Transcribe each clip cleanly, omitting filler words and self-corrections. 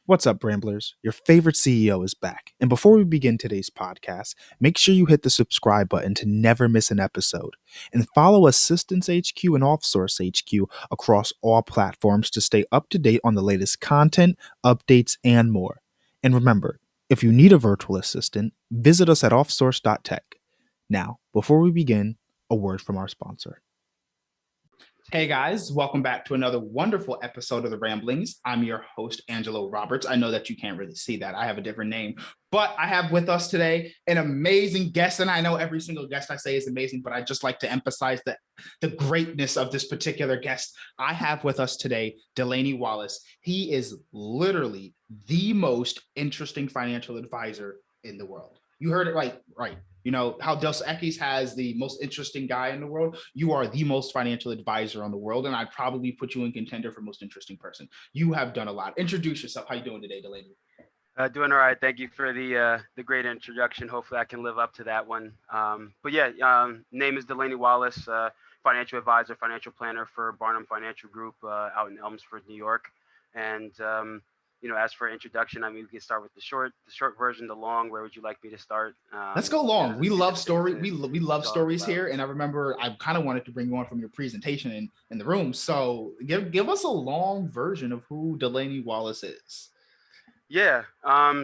What's up, Ramblers? Your favorite CEO is back. And before we begin today's podcast, make sure you hit the subscribe button to never miss an episode. And follow Assistance HQ and Offsource HQ across all platforms to stay up to date on the latest content, updates, and more. And remember, if you need a virtual assistant, visit us at offsource.tech. Now, before we begin, a word from our sponsor. Hey guys, welcome back to another wonderful episode of The Ramblings. I'm your host, Angelo Roberts. I know that you can't really see that. I have a different name, but I have with us today an amazing guest. And I know every single guest I say is amazing, but I just like to emphasize the greatness of this particular guest. I have with us today, Delaney Wallace. He is literally the most interesting financial advisor in the world. You heard it right. You know how Dos Equis has the most interesting guy in the world. You are the most financial advisor on the world, and I'd probably put you in contender for most interesting person. You have done a lot. Introduce yourself. How you doing today, Delaney? Doing all right. Thank you for the great introduction. Hopefully, I can live up to that one. Name is Delaney Wallace, financial advisor, financial planner for Barnum Financial Group out in Elmsford, New York. And as for introduction, I mean, we can start with the short version, the long. Where would you like me to start? Let's go long. We love story. We love stories about. here, and I remember I kind of wanted to bring you on from your presentation in the room. So give us a long version of who Delaney Wallace is. Yeah.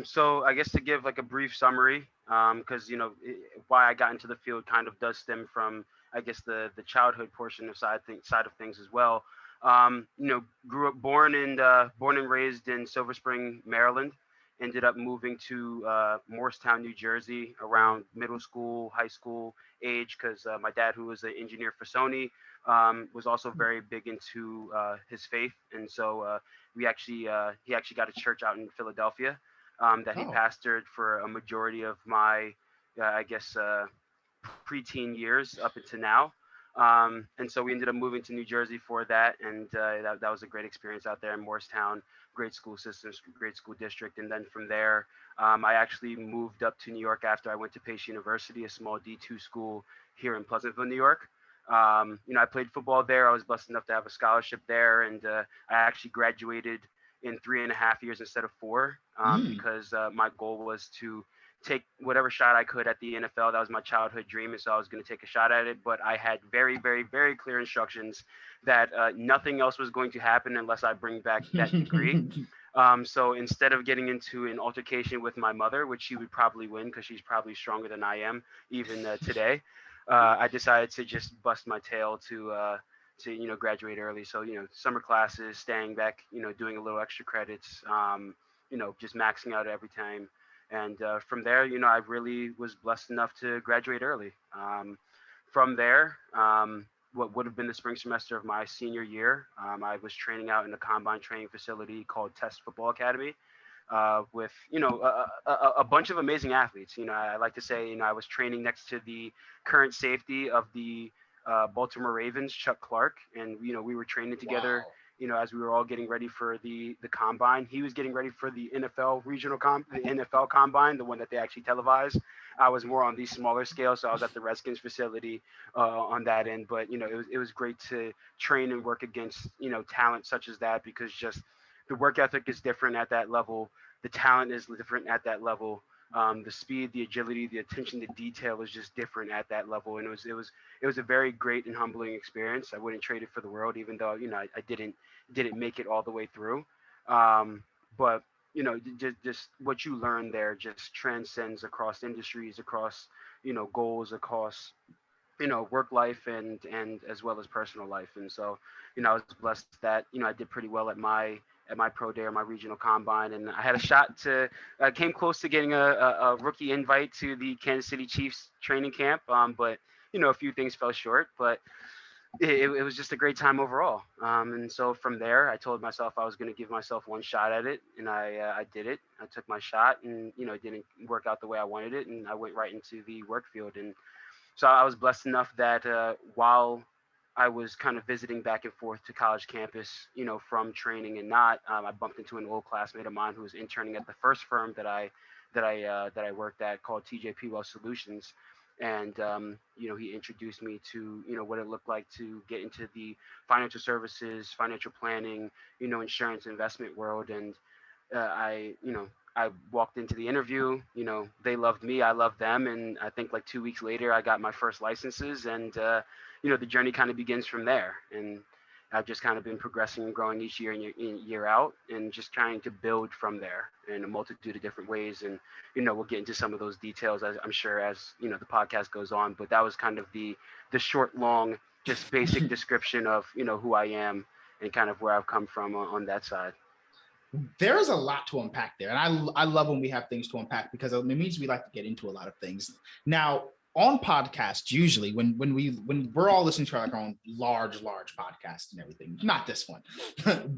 So I guess to give like a brief summary, because why I got into the field kind of does stem from I guess the childhood portion of side of things as well. Grew up born and raised in Silver Spring, Maryland. Ended up moving to Morristown, New Jersey, around middle school, high school age, because my dad, who was an engineer for Sony, was also very big into his faith, and so he actually got a church out in Philadelphia that he pastored for a majority of my, I guess, preteen years up until now. And so we ended up moving to New Jersey for that, and that was a great experience out there in Morristown. Great school systems, great school district, and then from there, I actually moved up to New York after I went to Pace University, a small D2 school here in Pleasantville, New York. I played football there. I was blessed enough to have a scholarship there, and I actually graduated in 3.5 years instead of four because my goal was to take whatever shot I could at the NFL. That was my childhood dream, and so I was going to take a shot at it. But I had very, very, very clear instructions that nothing else was going to happen unless I bring back that degree. So instead of getting into an altercation with my mother, which she would probably win because she's probably stronger than I am even today, I decided to just bust my tail to graduate early. So summer classes, staying back, doing a little extra credits, just maxing out every time. And from there, I really was blessed enough to graduate early. From there, what would have been the spring semester of my senior year, I was training out in a combine training facility called Test Football Academy with a bunch of amazing athletes. I like to say I was training next to the current safety of the Baltimore Ravens, Chuck Clark, and we were training together. Wow. As we were all getting ready for the combine. He was getting ready for the the NFL combine, the one that they actually televised. I was more on the smaller scale, so I was at the Redskins facility on that end. But it was great to train and work against talent such as that, because just the work ethic is different at that level. The talent is different at that level. The speed, the agility, the attention to detail is just different at that level, and it was a very great and humbling experience. I wouldn't trade it for the world, even though I didn't make it all the way through. But just what you learn there just transcends across industries, across goals, across work life and as well as personal life. And so I was blessed that I did pretty well at my pro day or my regional combine, and I had a shot to came close to getting a rookie invite to the Kansas City Chiefs training camp, but a few things fell short. But it was just a great time overall. And so from there, I told myself I was going to give myself one shot at it, and I did it. I took my shot, and it didn't work out the way I wanted it, and I went right into the work field. And so I was blessed enough that while I was kind of visiting back and forth to college campus, from training and not, I bumped into an old classmate of mine who was interning at the first firm that I worked at, called TJP Well Solutions. And he introduced me to what it looked like to get into the financial services, financial planning, insurance investment world. And I walked into the interview. They loved me, I loved them, and I think like 2 weeks later, I got my first licenses, and the journey kind of begins from there. And I've just kind of been progressing and growing each year in year out, and just trying to build from there in a multitude of different ways. And we'll get into some of those details, as I'm sure, as the podcast goes on. But that was kind of the short, long, just basic description of who I am and kind of where I've come from on that side. There is a lot to unpack there, and I love when we have things to unpack because it means we like to get into a lot of things. Now, on podcasts, usually when we're all listening to our own large podcasts and everything, not this one,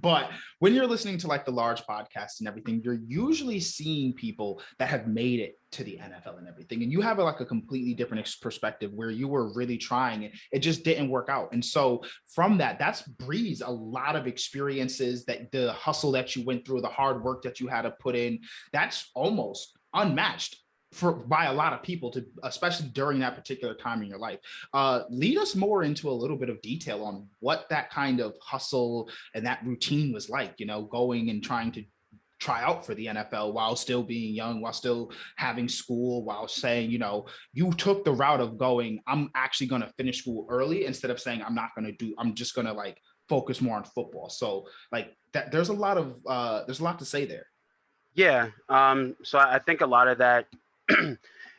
but when you're listening to like the large podcasts and everything, you're usually seeing people that have made it to the NFL and everything, and you have like a completely different perspective where you were really trying and it just didn't work out. And so from that's breeds a lot of experiences, that the hustle that you went through, the hard work that you had to put in, that's almost unmatched by a lot of people, to especially during that particular time in your life. Lead us more into a little bit of detail on what that kind of hustle and that routine was like, going and trying to try out for the NFL while still being young, while still having school, while saying, you took the route of going, I'm actually going to finish school early instead of saying, I'm just going to like focus more on football. So like that, there's a lot to say there. Yeah. So I think a lot of that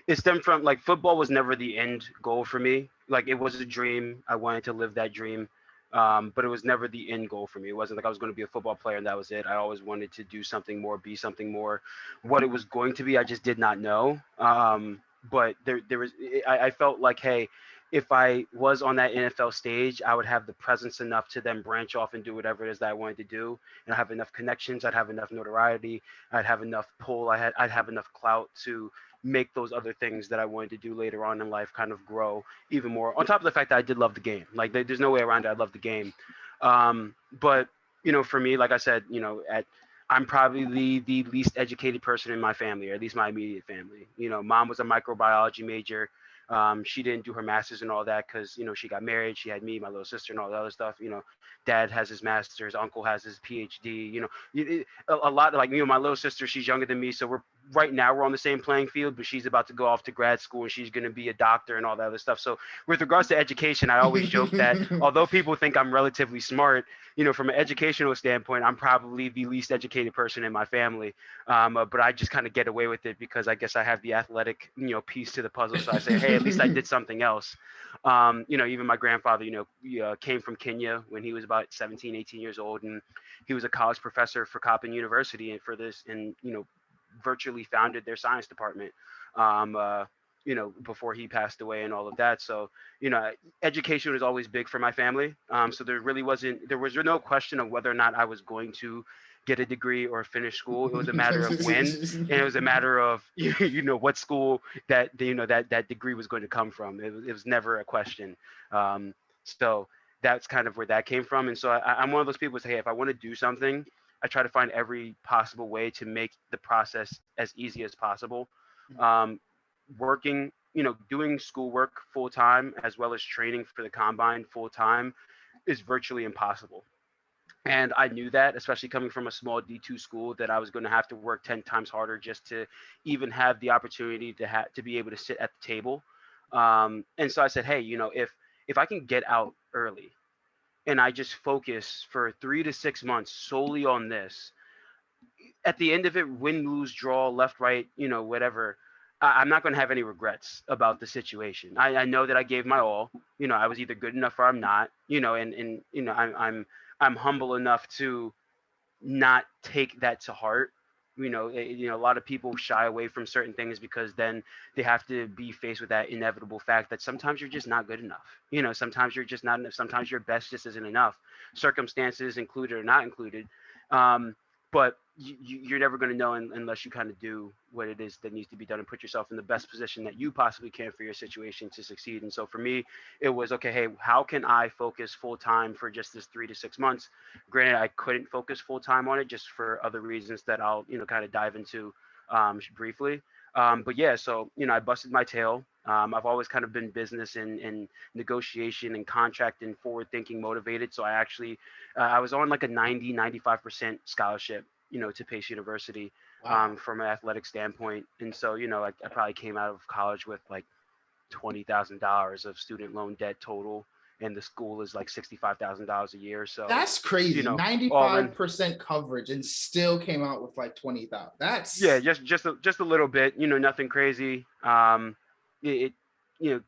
it stemmed from, like, football was never the end goal for me. Like, it was a dream. I wanted to live that dream. But it was never the end goal for me. It wasn't like I was going to be a football player and that was it. I always wanted to do something more, be something more. What it was going to be, I just did not know. But there was, I felt like, hey, if I was on that NFL stage, I would have the presence enough to then branch off and do whatever it is that I wanted to do. And I have enough connections. I'd have enough notoriety. I'd have enough pull. I'd have enough clout to make those other things that I wanted to do later on in life kind of grow even more. On top of the fact that I did love the game, like there's no way around it. I love the game. But for me, like I said, I'm probably the least educated person in my family, or at least my immediate family. Mom was a microbiology major. She didn't do her master's and all that because she got married. She had me, my little sister, and all the other stuff. Dad has his master's, uncle has his PhD. A lot, like, my little sister, she's younger than me, so we're on the same playing field, but she's about to go off to grad school and she's going to be a doctor and all that other stuff. So with regards to education, I always joke that although people think I'm relatively smart, from an educational standpoint, I'm probably the least educated person in my family. But I just kind of get away with it because I guess I have the athletic, piece to the puzzle. So I say, hey, at least I did something else. Even my grandfather, came from Kenya when he was about 17, 18 years old, and he was a college professor for Coppin University and virtually founded their science department. Um, uh, before he passed away and all of that. So, education was always big for my family. So there was no question of whether or not I was going to get a degree or finish school. It was a matter of when, and it was a matter of, what school that degree was going to come from. It was never a question. So that's kind of where that came from. And so I'm one of those people who say, hey, if I want to do something, I try to find every possible way to make the process as easy as possible. Um, Working, doing schoolwork full time as well as training for the combine full time is virtually impossible. And I knew that, especially coming from a small D2 school, that I was going to have to work 10 times harder just to even have the opportunity to be able to sit at the table. And so I said, hey, if I can get out early and I just focus for 3 to 6 months solely on this, at the end of it, win, lose, draw, left, right, whatever, I'm not going to have any regrets about the situation. I know that I gave my all. I was either good enough or I'm not. And I'm humble enough to not take that to heart. A lot of people shy away from certain things because then they have to be faced with that inevitable fact that sometimes you're just not good enough. Sometimes you're just not enough. Sometimes your best just isn't enough, circumstances included or not included. But you're never going to know unless you kind of do what it is that needs to be done and put yourself in the best position that you possibly can for your situation to succeed. And so for me, it was, okay, hey, how can I focus full time for just this 3 to 6 months? Granted, I couldn't focus full time on it just for other reasons that I'll kind of dive into briefly. But yeah, so I busted my tail. I've always kind of been business and negotiation and contract and forward thinking motivated. So I actually I was on like a 90, 95% scholarship to Pace University, Wow. from an athletic standpoint. And so, I probably came out of college with like $20,000 of student loan debt total, and the school is like $65,000 a year. So, That's crazy. all in, 95% coverage and still came out with like 20,000. yeah, That's just a little bit, nothing crazy. It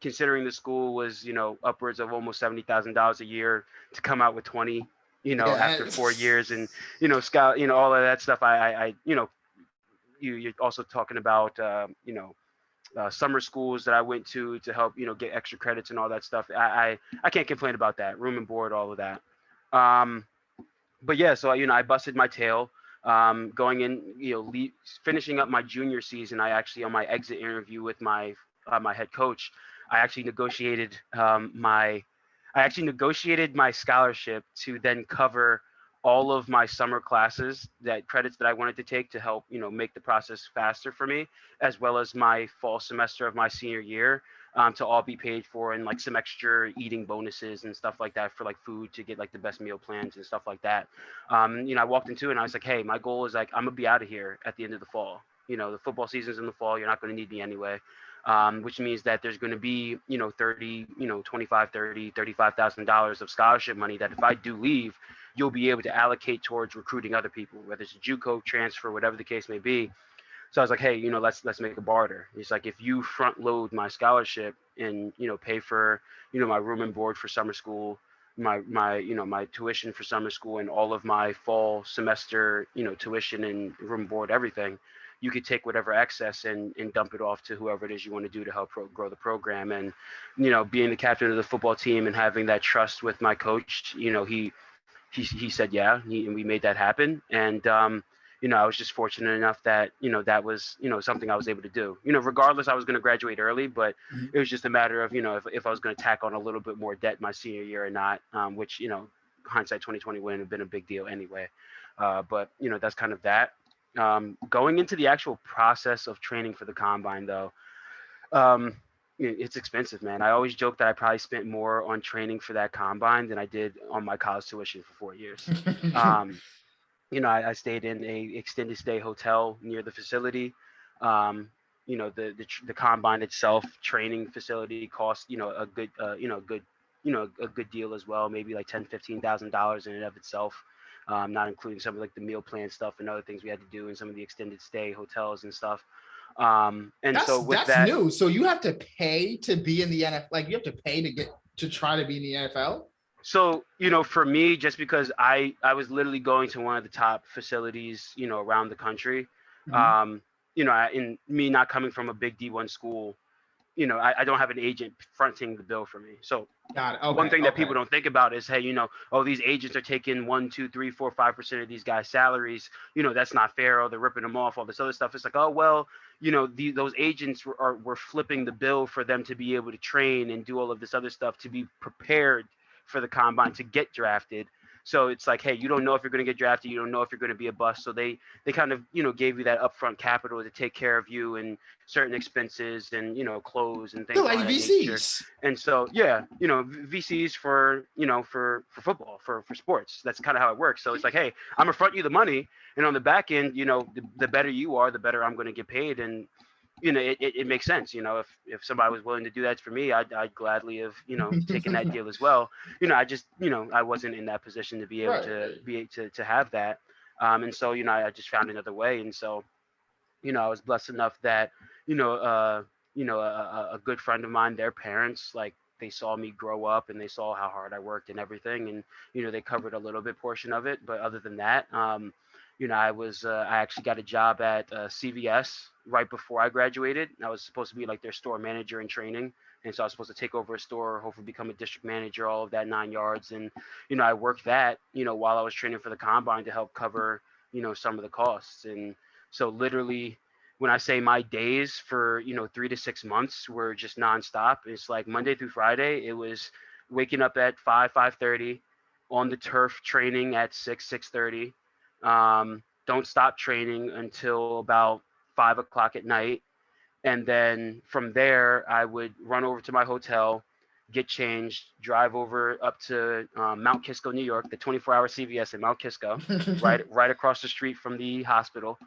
considering the school was, upwards of almost $70,000 a year, to come out with 20, yeah. after 4 years, and scout, all of that stuff. You're also talking about, summer schools that I went to help, get extra credits and all that stuff. I can't complain about that. Room and board, all of that. Um, but yeah, so I busted my tail, going in, finishing up my junior season. I actually, on my exit interview with my head coach, I actually negotiated my scholarship to then cover all of my summer classes, that credits that I wanted to take to help, make the process faster for me, as well as my fall semester of my senior year, to all be paid for, and like some extra eating bonuses and stuff like that for like food, to get like the best meal plans and stuff like that. I walked into it and I was like, hey, my goal is like, I'm gonna be out of here at the end of the fall. The football season's in the fall. You're not going to need me anyway. Which means that there's going to be, 30, 25, 30, $35,000 of scholarship money that if I do leave, you'll be able to allocate towards recruiting other people, whether it's a JUCO transfer, whatever the case may be. So I was like, hey, let's make a barter. It's like, if you front load my scholarship and, pay for, my room and board for summer school, my tuition for summer school, and all of my fall semester, tuition and room and board, everything, you could take whatever excess and dump it off to whoever it is you want to do to help grow the program. And, being the captain of the football team and having that trust with my coach, he said yeah, and we made that happen. And I was just fortunate enough that that was something I was able to do. Regardless, I was going to graduate early, but it was just a matter of if I was going to tack on a little bit more debt my senior year or not, which hindsight 2020 wouldn't have been a big deal anyway. But that's kind of that. Going into the actual process of training for the combine, though, um, it's expensive, man. I always joke that I probably spent more on training for that combine than I did on my college tuition for 4 years. Um, I stayed in a extended stay hotel near the facility. Um, the combine itself, training facility, cost a good a good deal as well, maybe like $10,000-$15,000 in and of itself. Not including some of like the meal plan stuff and other things we had to do in some of the extended stay hotels and stuff. And so with That's that, new. So you have to pay to be in the NFL. Like you have to pay to try to be in the NFL. so for me, just because I was literally going to one of the top facilities, around the country, Mhm. um, in me not coming from a big D1 school, I don't have an agent fronting the bill for me. So Got it. one Okay. thing that people Okay. don't think about is, hey, oh, these agents are taking 1, 2, 3, 4, 5% of these guys' salaries. That's not fair. Or they're ripping them off. All this other stuff. It's like, oh well, those agents were flipping the bill for them to be able to train and do all of this other stuff to be prepared for the combine to get drafted. So it's like, hey, you don't know if you're going to get drafted. You don't know if you're going to be a bust. So they kind of gave you that upfront capital to take care of you and certain expenses and clothes and They're things of like that nature. VCs. And so, yeah, VCs for, for football, for sports. That's kind of how it works. So it's like, hey, I'm gonna front you the money, and on the back end, the better you are, the better I'm going to get paid. And it makes sense. If somebody was willing to do that for me, I'd gladly have taken that deal as well. I just I wasn't in that position to be able Right. to to have that. And so I just found another way. And so I was blessed enough that you know uh a good friend of mine, their parents, like, they saw me grow up and they saw how hard I worked and everything, and they covered a little bit portion of it. But other than that, I actually got a job at CVS right before I graduated. I was supposed to be like their store manager in training, and so I was supposed to take over a store, hopefully become a district manager, all of that 9 yards. And I worked that while I was training for the combine to help cover some of the costs. And so literally, when I say my days for 3 to 6 months were just nonstop, it's like Monday through Friday. It was waking up at 5:30, on the turf training at 6:30. Don't stop training until about 5 o'clock at night, and then from there I would run over to my hotel, get changed, drive over up to Mount Kisco, New York, the 24-hour CVS in Mount Kisco, right across the street from the hospital,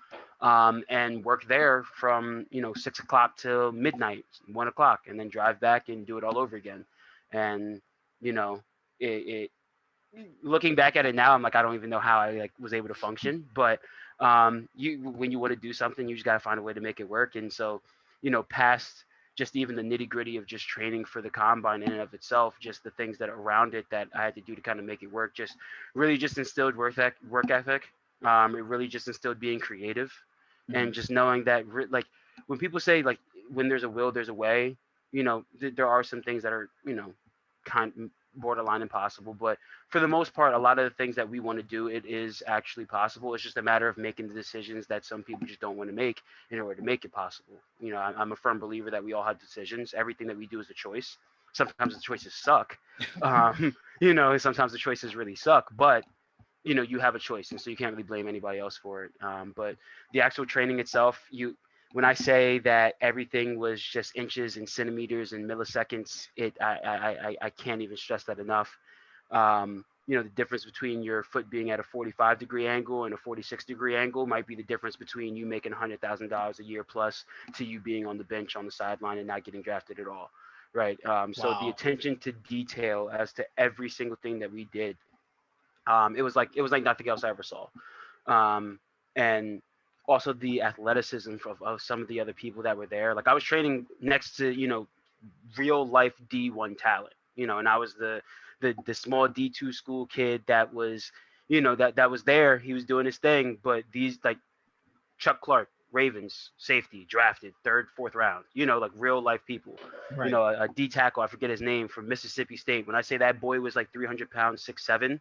and work there from 6 o'clock till midnight, 1 o'clock, and then drive back and do it all over again. And you know, it looking back at it now, I'm like, I don't even know how I like was able to function. But you when you want to do something, you just gotta find a way to make it work. And so, past just even the nitty gritty of just training for the combine in and of itself, just the things that are around it that I had to do to kind of make it work, just really just instilled work ethic. It really just instilled being creative, and just knowing that like when people say like when there's a will, there's a way. There are some things that are kind borderline impossible, but for the most part, a lot of the things that we want to do, it is actually possible. It's just a matter of making the decisions that some people just don't want to make in order to make it possible. I'm a firm believer that we all have decisions. Everything that we do is a choice. Sometimes the choices suck. And sometimes the choices really suck, but you have a choice, and so you can't really blame anybody else for it. But the actual training itself, when I say that everything was just inches and centimeters and milliseconds, I can't even stress that enough. The difference between your foot being at a 45-degree angle and a 46-degree angle might be the difference between you making $100,000 a year plus to you being on the bench on the sideline and not getting drafted at all, right? So the attention to detail as to every single thing that we did, it was like nothing else I ever saw. And also the athleticism of some of the other people that were there. Like I was training next to real life D1 talent, and I was the small D2 school kid that was that was there. He was doing his thing, but these like Chuck Clark, Ravens safety, drafted third, fourth round. Like real life people. Right. A D tackle, I forget his name, from Mississippi State. When I say that boy was like 300 pounds, 6'7",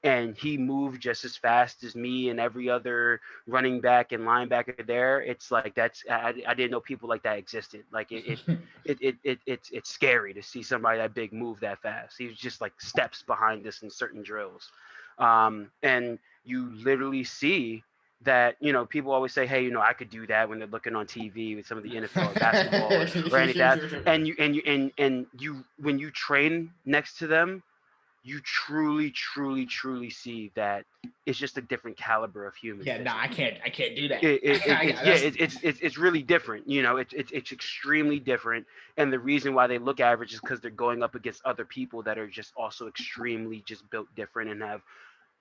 and he moved just as fast as me and every other running back and linebacker there. It's like I didn't know people like that existed. Like it's scary to see somebody that big move that fast. He was just like steps behind us in certain drills, and you literally see that people always say, hey, I could do that when they're looking on TV with some of the NFL or basketball or any of that, and you when you train next to them, you truly, truly, truly see that it's just a different caliber of human. Yeah, no, I can't do that. It's really different. It's extremely different, and the reason why they look average is because they're going up against other people that are just also extremely just built different and have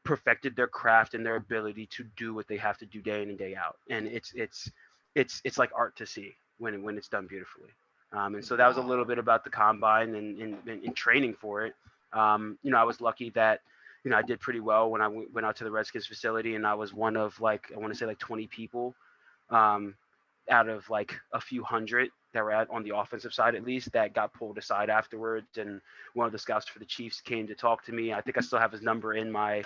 perfected their craft and their ability to do what they have to do day in and day out. And it's like art to see when it's done beautifully. And so that was a little bit about the combine and training for it. I was lucky that, I did pretty well when I went out to the Redskins facility, and I was one of like, I want to say like 20 people, out of like a few hundred that were on the offensive side, at least, that got pulled aside afterwards. And one of the scouts for the Chiefs came to talk to me. I think I still have his number in my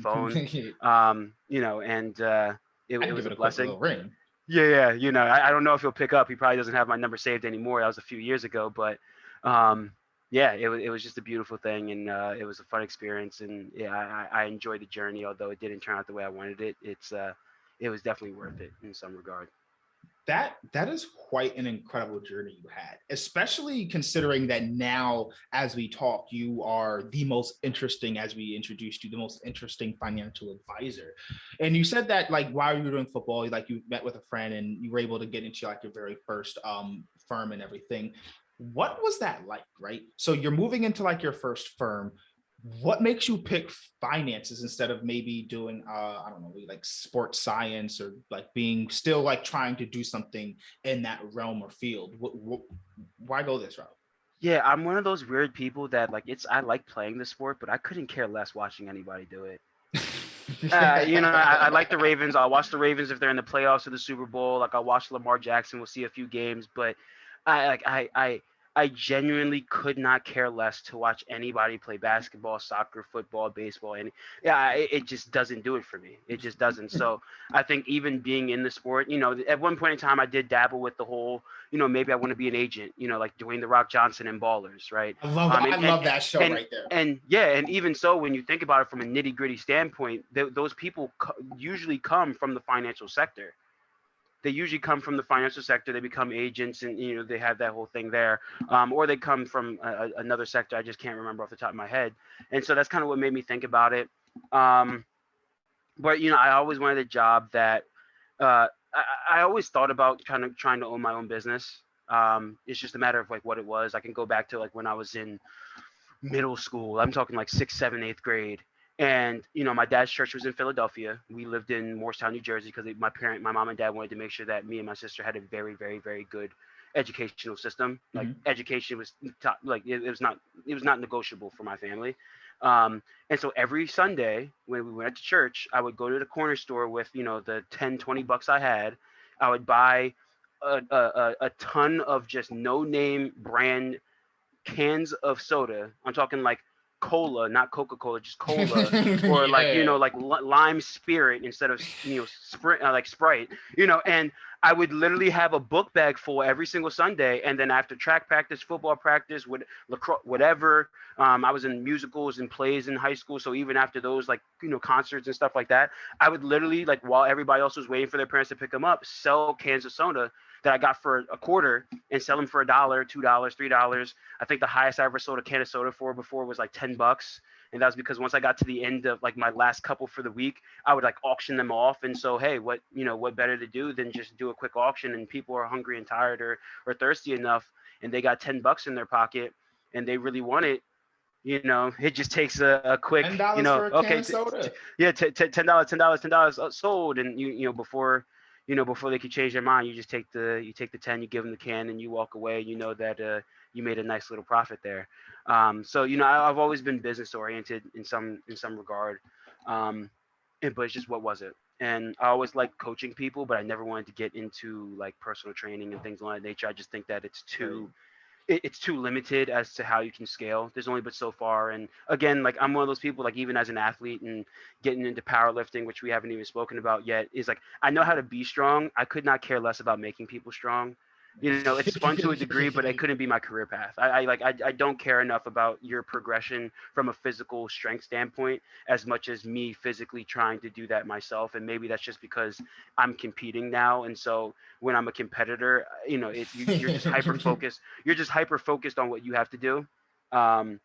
phone. And it was a blessing. Ring. Yeah. I don't know if he'll pick up. He probably doesn't have my number saved anymore. That was a few years ago, but yeah, it was just a beautiful thing, and it was a fun experience, and yeah, I enjoyed the journey, although it didn't turn out the way I wanted it. It was definitely worth it in some regard. That is quite an incredible journey you had, especially considering that now, as we talk, you are the most interesting, as we introduced you, the most interesting financial advisor. And you said that like while you were doing football, like you met with a friend and you were able to get into like your very first firm and everything. What was that like, right? So you're moving into like your first firm. What makes you pick finances instead of maybe doing I don't know, like sports science, or like being still like trying to do something in that realm or field? Why go this route? Yeah, I'm one of those weird people that like I like playing the sport, but I couldn't care less watching anybody do it. I like the Ravens. I'll watch the Ravens if they're in the playoffs or the Super Bowl. Like I'll watch Lamar Jackson. We'll see a few games, but I genuinely could not care less to watch anybody play basketball, soccer, football, baseball, and it just doesn't do it for me. It just doesn't. So I think even being in the sport, at one point in time, I did dabble with the whole, maybe I want to be an agent, like Dwayne the Rock Johnson and Ballers, right? I love that show right there. And yeah, and even so, when you think about it from a nitty gritty standpoint, those people usually come from the financial sector. they usually come from the financial sector. They become agents, and they have that whole thing there, or they come from another sector. I just can't remember off the top of my head. And so that's kind of what made me think about it. Um, but I always wanted a job that I always thought about kind of trying to own my own business. It's just a matter of like what it was. I can go back to like when I was in middle school. I'm talking like sixth, seventh, eighth grade. And my dad's church was in Philadelphia. We lived in Morristown, New Jersey, because my mom and dad wanted to make sure that me and my sister had a very, very, very good educational system. Like Mm-hmm. education was top, like it was not negotiable for my family. And so every Sunday when we went to church, I would go to the corner store with the 10, $20 I had. I would buy a ton of just no name brand cans of soda. I'm talking like cola, not Coca-Cola, just cola, or like Yeah. like lime spirit instead of like Sprite. And I would literally have a book bag full every single Sunday, and then after track practice, football practice, with lacrosse, whatever. I was in musicals and plays in high school, so even after those like concerts and stuff like that, I would literally, like, while everybody else was waiting for their parents to pick them up, sell cans of soda that I got for a quarter and sell them for $1, $2, $3. I think the highest I ever sold a can of soda for before was like $10. And that was because once I got to the end of like my last couple for the week, I would like auction them off. And so, hey, what better to do than just do a quick auction, and people are hungry and tired or thirsty enough, and they got $10 in their pocket and they really want it. It just takes a quick, $10 for a can okay, of soda. yeah, $10, $10 sold. And before they could change their mind, you take the 10, you give them the can, and you walk away. You know that you made a nice little profit there. So I've always been business oriented in some regard, but it's just what was it. And I always liked coaching people, but I never wanted to get into like personal training and things of that nature. I just think that it's too limited as to how you can scale. There's only but so far. And again, like, I'm one of those people, like, even as an athlete and getting into powerlifting, which we haven't even spoken about yet, is like, I know how to be strong. I could not care less about making people strong. It's fun to a degree, but it couldn't be my career path. I don't care enough about your progression from a physical strength standpoint as much as me physically trying to do that myself. And maybe that's just because I'm competing now. And so when I'm a competitor, you're just hyper focused. You're just hyper focused on what you have to do. Um,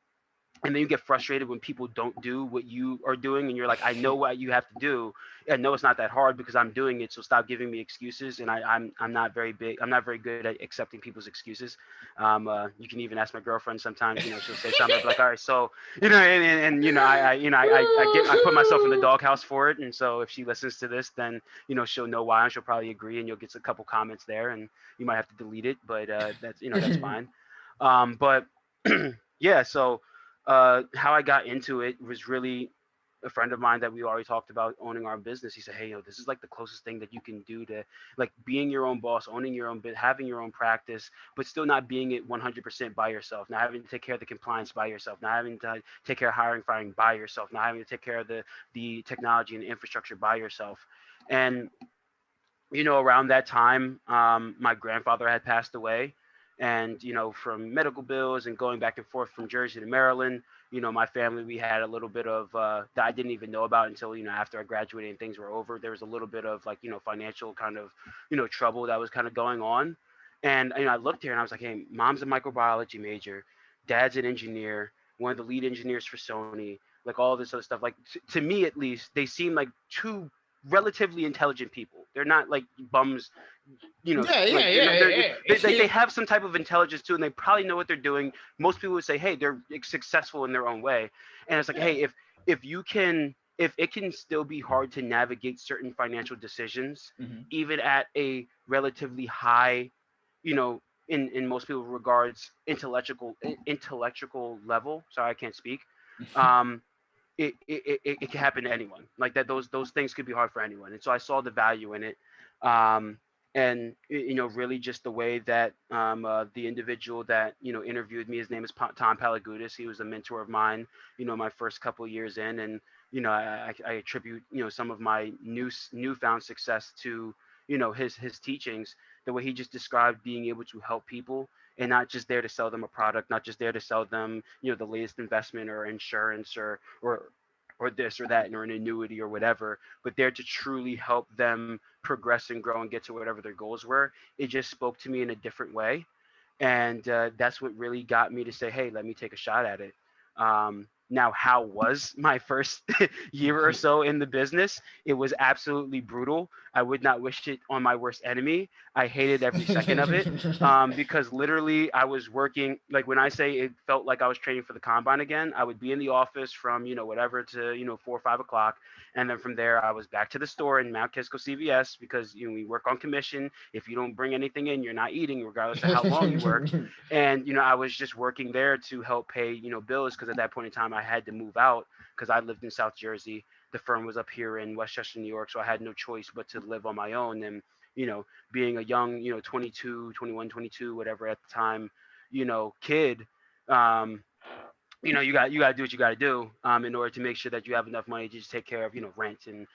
and then you get frustrated when people don't do what you are doing, and you're like, I know what you have to do. I know it's not that hard because I'm doing it, so stop giving me excuses. And I'm not very big, I'm not very good at accepting people's excuses. You can even ask my girlfriend sometimes. She'll say something, I'll be like, all right, so and I put myself in the doghouse for it. And so if she listens to this, then she'll know why, and she'll probably agree, and you'll get a couple comments there, and you might have to delete it, but that's fine. But yeah, so how I got into it was really a friend of mine that we already talked about owning our business. He said, hey, this is like the closest thing that you can do to like being your own boss, owning your own bit, having your own practice, but still not being it 100% by yourself, not having to take care of the compliance by yourself, not having to take care of hiring, firing by yourself, not having to take care of the technology and the infrastructure by yourself. And around that time, my grandfather had passed away. And, from medical bills and going back and forth from Jersey to Maryland, my family, we had a little bit of that I didn't even know about until, after I graduated and things were over. There was a little bit of like, financial kind of, trouble that was kind of going on. And, I looked here and I was like, hey, mom's a microbiology major, dad's an engineer, one of the lead engineers for Sony, like all this other stuff. Like, to me, at least, they seem like two relatively intelligent people. They're not like bums, Yeah, like yeah, yeah, they yeah. have some type of intelligence too, and they probably know what they're doing. Most people would say, hey, they're successful in their own way. And it's like, Yeah. hey, if it can still be hard to navigate certain financial decisions, Mhm. even at a relatively high, in most people's regards, intellectual level. Sorry, I can't speak. Um, it can happen to anyone, like that. Those things could be hard for anyone. And so I saw the value in it. um, and really just the way that the individual that interviewed me, his name is Tom Palagudis. He was a mentor of mine, my first couple of years in. And I attribute some of my newfound success to his teachings, the way he just described being able to help people, and not just there to sell them a product, not just there to sell them the latest investment or insurance or or this or that or an annuity or whatever, but there to truly help them progress and grow and get to whatever their goals were. It just spoke to me in a different way, and that's what really got me to say, hey, let me take a shot at it. Now, how was my first year or so in the business? It was absolutely brutal. I would not wish it on my worst enemy. I hated every second of it, because literally I was working, like when I say it felt like I was training for the combine again, I would be in the office from, whatever to, 4 or 5 o'clock. And then from there, I was back to the store in Mount Kisco CVS, because, we work on commission. If you don't bring anything in, you're not eating, regardless of how long you worked. And I was just working there to help pay bills, because at that point in time I had to move out because I lived in South Jersey. The firm was up here in Westchester, New York, so I had no choice but to live on my own. And being a young 22, 21, 22, whatever at the time, kid, um, you got to do what you got to do, in order to make sure that you have enough money to just take care of rent and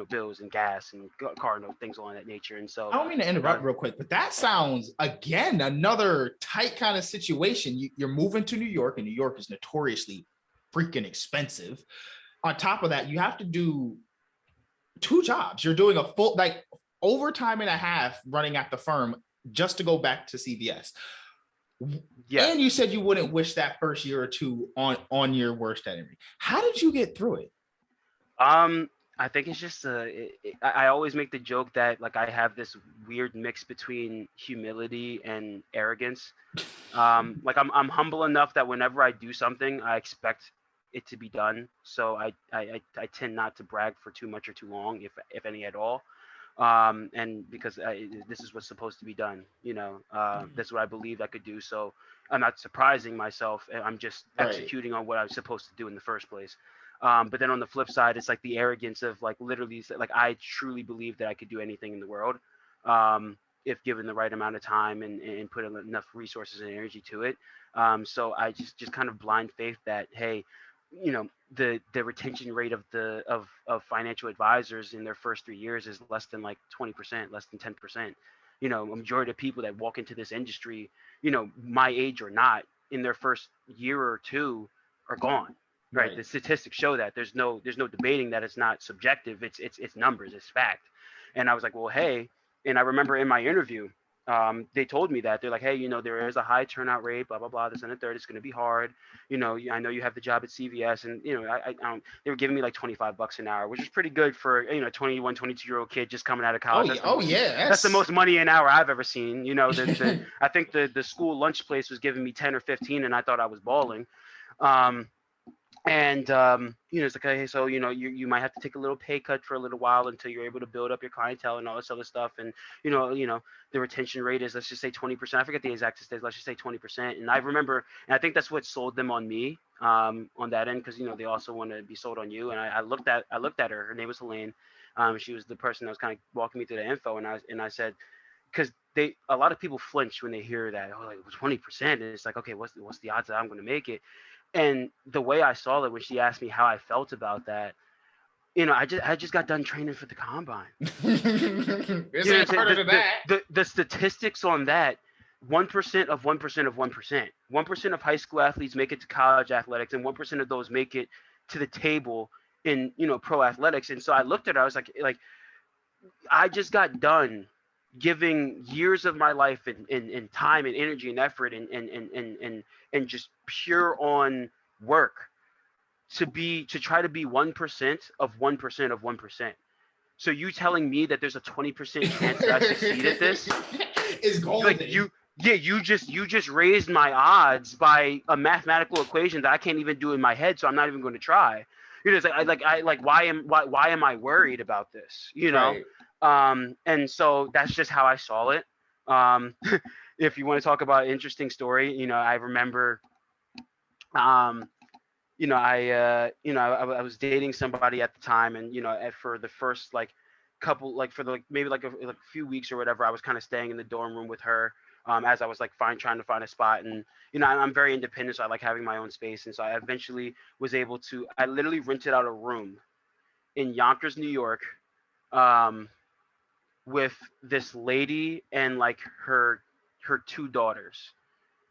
bills and gas and car and things along that nature. And so I don't mean to interrupt real quick, but that sounds, again, another tight kind of situation. You're moving to New York, and New York is notoriously freaking expensive. On top of that, you have to do 2 jobs. You're doing a full, like, overtime and a half running at the firm just to go back to CVS. Yeah. And you said you wouldn't wish that first year or two on your worst enemy. How did you get through it? I think it's just I always make the joke that, like, I have this weird mix between humility and arrogance. Like I'm humble enough that whenever I do something, I expect it to be done. So I tend not to brag for too much or too long, if any at all. And because this is what's supposed to be done, that's what I believe I could do. So I'm not surprising myself. I'm just executing on what I was supposed to do in the first place. But then on the flip side, it's like the arrogance of, like, literally, like, I truly believe that I could do anything in the world, if given the right amount of time and put enough resources and energy to it. So I just kind of blind faith that, hey, the retention rate of financial advisors in their first 3 years is less than like 20%, less than 10%. A majority of people that walk into this industry, my age or not, in their first year or two are gone. Right. The statistics show that. There's no debating that. It's not subjective. It's numbers. It's fact. And I was like, well, hey. And I remember in my interview, they told me that. They're like, hey, there is a high turnout rate, blah blah blah, this and the third. It's going to be hard. I know you have the job at CVS, and they were giving me like $25 an hour, which is pretty good for 21, 22-year-old kid just coming out of college. That's the most money an hour I've ever seen. I think the school lunch place was giving me 10 or 15, and I thought I was balling. And it's like, hey, so you might have to take a little pay cut for a little while until you're able to build up your clientele and all this other stuff. And the retention rate is, let's just say 20%. I forget the exact statistics. Let's just say 20%. And I remember, and I think that's what sold them on me, on that end, because they also want to be sold on you. And I looked at her. Her name was Delane. She was the person that was kind of walking me through the info, and I said, because a lot of people flinch when they hear that, oh, like 20%. And it's like, okay, what's the odds that I'm going to make it? And the way I saw it when she asked me how I felt about that, I just got done training for the combine. The statistics on that, 1% of 1% of 1%. 1% of high school athletes make it to college athletics, and 1% of those make it to the table in pro athletics. And so I looked at her, I was like I just got done giving years of my life and time and energy and effort and just pure on work to try to be 1% of 1% of 1%. So you telling me that there's a 20% chance that I succeed at this is golden. Like you just raised my odds by a mathematical equation that I can't even do in my head, so I'm not even going to try. It's like why am I worried about this? Right. And so that's just how I saw it. If you want to talk about an interesting story, I remember, I was dating somebody at the time, and for the first maybe a few weeks or whatever, I was kind of staying in the dorm room with her, as I was trying to find a spot. And I'm very independent, so I like having my own space. And so I eventually was able to. I literally rented out a room in Yonkers, New York, with this lady and her 2 daughters.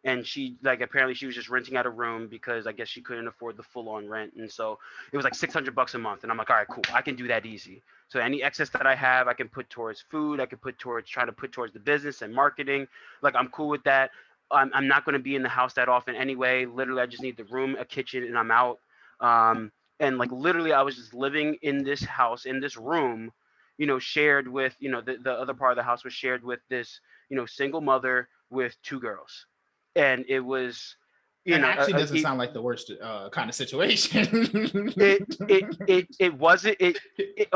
and she like apparently she was just renting out a room because I guess she couldn't afford the full on rent, and so it was like $600 a month, and I'm like, all right, cool, I can do that easy. So any excess that I have, I can put towards food, I can put towards trying to put towards the business and marketing. Like I'm cool with that. I'm not going to be in the house that often anyway. Literally, I just need the room, a kitchen, and I'm out. And like literally, I was just living in this house, in this room, shared with, the other part of the house was shared with this, single mother with two girls. And it was, That actually doesn't sound like the worst kind of situation. it wasn't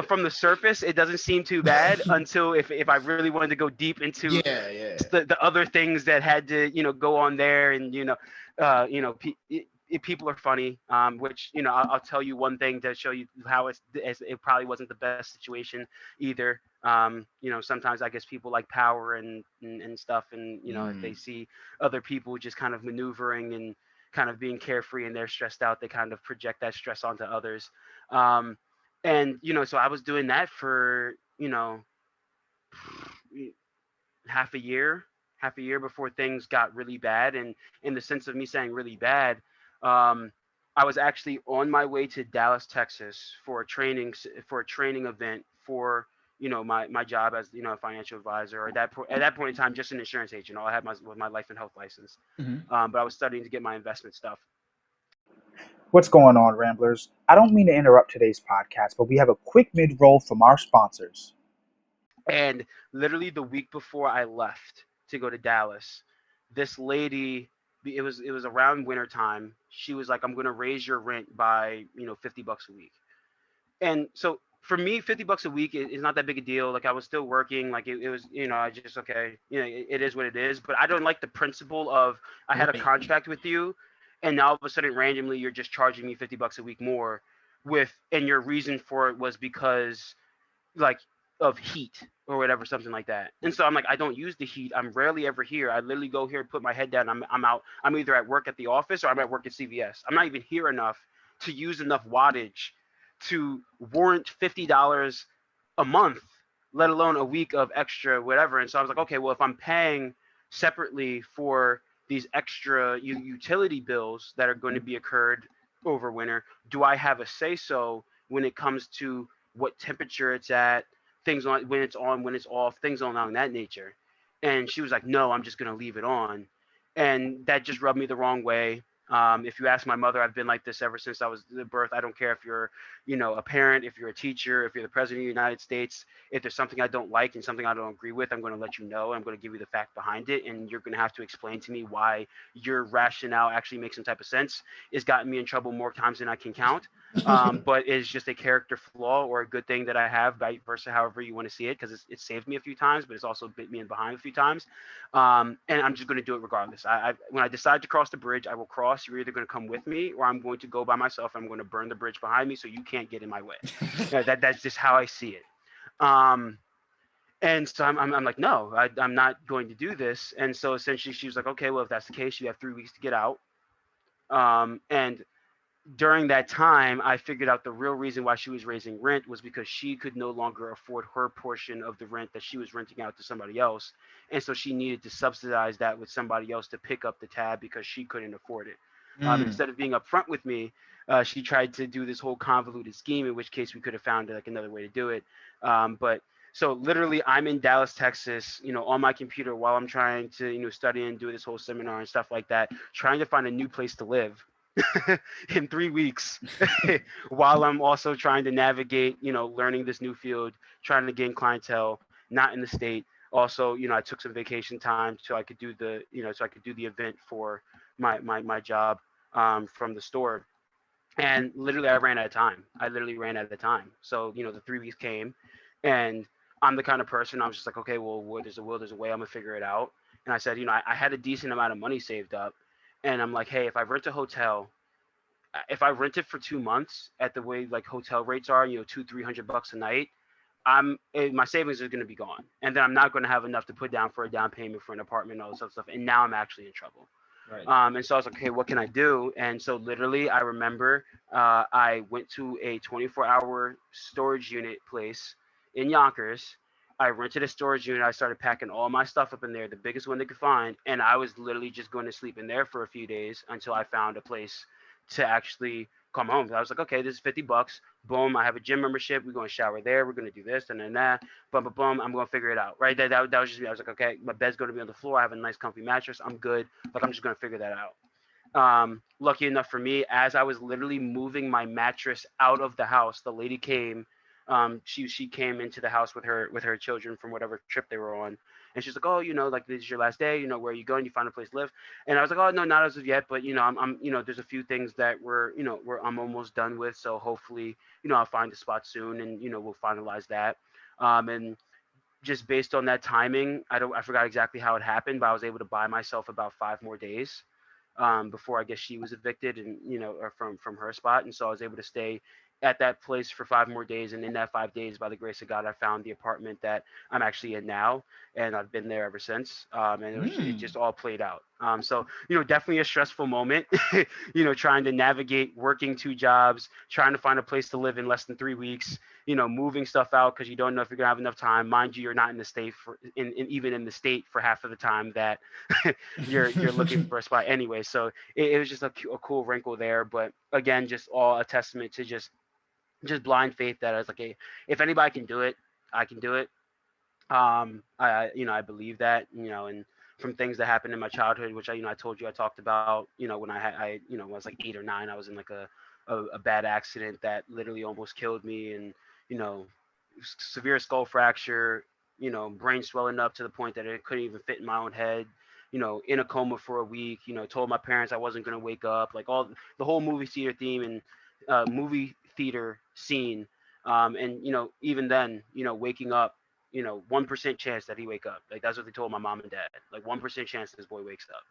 from the surface. It doesn't seem too bad until if I really wanted to go deep into the other things that had to go on there, and people are funny, which I'll tell you one thing to show you how it probably wasn't the best situation either. Sometimes I guess people like power and stuff, and if they see other people just kind of maneuvering and kind of being carefree and they're stressed out, they kind of project that stress onto others. And so I was doing that for half a year before things got really bad. And in the sense of me saying really bad, I was actually on my way to Dallas, Texas for a training event for my job as a financial advisor, or at that point in time just an insurance agent. All I had was my life and health license. But I was studying to get my investment stuff. What's going on, Ramblers? I don't mean to interrupt today's podcast, but we have a quick mid-roll from our sponsors. And literally the week before I left to go to Dallas, this lady, it was around winter time. She was like, "I'm going to raise your rent by $50 a week." And so for me, $50 a week is not that big a deal. Like I was still working. Like it was, I just okay, it is what it is. But I don't like the principle of I had a contract with you, and now all of a sudden randomly you're just charging me $50 a week more, and your reason for it was because like of heat or whatever, something like that. And so I'm like, I don't use the heat. I'm rarely ever here. I literally go here, put my head down. I'm out. I'm either at work at the office or I'm at work at CVS. I'm not even here enough to use enough wattage to warrant $50 a month, let alone a week of extra whatever. And so I was like, okay, well, if I'm paying separately for these extra utility bills that are going to be occurred over winter, do I have a say so when it comes to what temperature it's at, things on when it's on, when it's off, things along that nature? And she was like, no, I'm just going to leave it on. And that just rubbed me the wrong way. If you ask my mother, I've been like this ever since I was the birth. I don't care if you're, a parent, if you're a teacher, if you're the president of the United States. If there's something I don't like and something I don't agree with, I'm going to let you know. I'm going to give you the fact behind it, and you're going to have to explain to me why your rationale actually makes some type of sense. It's gotten me in trouble more times than I can count. But it's just a character flaw or a good thing that I have, vice versa, however you want to see it, because it saved me a few times, but it's also bit me in behind a few times. And I'm just going to do it regardless. When I decide to cross the bridge, I will cross. You're either going to come with me, or I'm going to go by myself. I'm going to burn the bridge behind me so you can't get in my way. That's just how I see it. And so I'm like, no, I'm not going to do this. And so essentially she was like, okay, well, if that's the case, you have 3 weeks to get out. And during that time, I figured out the real reason why she was raising rent was because she could no longer afford her portion of the rent that she was renting out to somebody else. And so she needed to subsidize that with somebody else to pick up the tab because she couldn't afford it. Instead of being upfront with me, she tried to do this whole convoluted scheme, in which case we could have found like another way to do it. But so literally I'm in Dallas, Texas, on my computer while I'm trying to, study and do this whole seminar and stuff like that, trying to find a new place to live. In 3 weeks while I'm also trying to navigate, learning this new field, trying to gain clientele, not in the state. Also, I took some vacation time so I could do the event for my job from the store. And literally I ran out of time. I literally ran out of time. So, the 3 weeks came, and I'm the kind of person, I was just like, okay, well, there's a will, there's a way, I'm gonna figure it out. And I said, I had a decent amount of money saved up. And I'm like, hey, if I rent a hotel, if I rent it for 2 months at the way like hotel rates are, $200-300 a night, my savings are going to be gone, and then I'm not going to have enough to put down for a down payment for an apartment and all this other stuff. And now I'm actually in trouble. Right. And so I was like, okay, what can I do? And so literally, I remember I went to a 24-hour storage unit place in Yonkers, I rented a storage unit. I started packing all my stuff up in there, the biggest one they could find, and I was literally just going to sleep in there for a few days until I found a place to actually come home. I was like, okay, this is $50. Boom, I have a gym membership. We're going to shower there. We're going to do this and then that. Boom, boom, boom. I'm going to figure it out. Right. That was just me. I was like, okay, my bed's going to be on the floor. I have a nice, comfy mattress. I'm good. Like, I'm just going to figure that out. Lucky enough for me, as I was literally moving my mattress out of the house, the lady came. She came into the house with her children from whatever trip they were on, and she's like, oh, like this is your last day. Where are you going? You find a place to live? And I was like, oh no, not as of yet, but I'm there's a few things that I'm almost done with, so hopefully I'll find a spot soon, and we'll finalize that. And just based on that timing, I forgot exactly how it happened, but I was able to buy myself about 5 more days before I guess she was evicted and or from her spot, and so I was able to stay at that place for 5 more days. And in that 5 days, by the grace of God, I found the apartment that I'm actually in now, and I've been there ever since. And it just all played out. So definitely a stressful moment. Trying to navigate working two jobs, trying to find a place to live in less than 3 weeks. Moving stuff out because you don't know if you're gonna have enough time. Mind you, you're not in the state even in the state for half of the time that you're looking for a spot anyway. So it was just a cool wrinkle there. But again, just all a testament to just blind faith that I was like, hey, if anybody can do it, I can do it. I believe that, and from things that happened in my childhood, which I told you I talked about, when when I was like 8 or 9, I was in like a bad accident that literally almost killed me, and you know, severe skull fracture, brain swelling up to the point that it couldn't even fit in my own head. In a coma for a week. Told my parents I wasn't gonna wake up. Like all the whole movie theater theme and movie theater scene. And even then, waking up, 1% chance that he wake up. Like that's what they told my mom and dad. Like 1% chance this boy wakes up.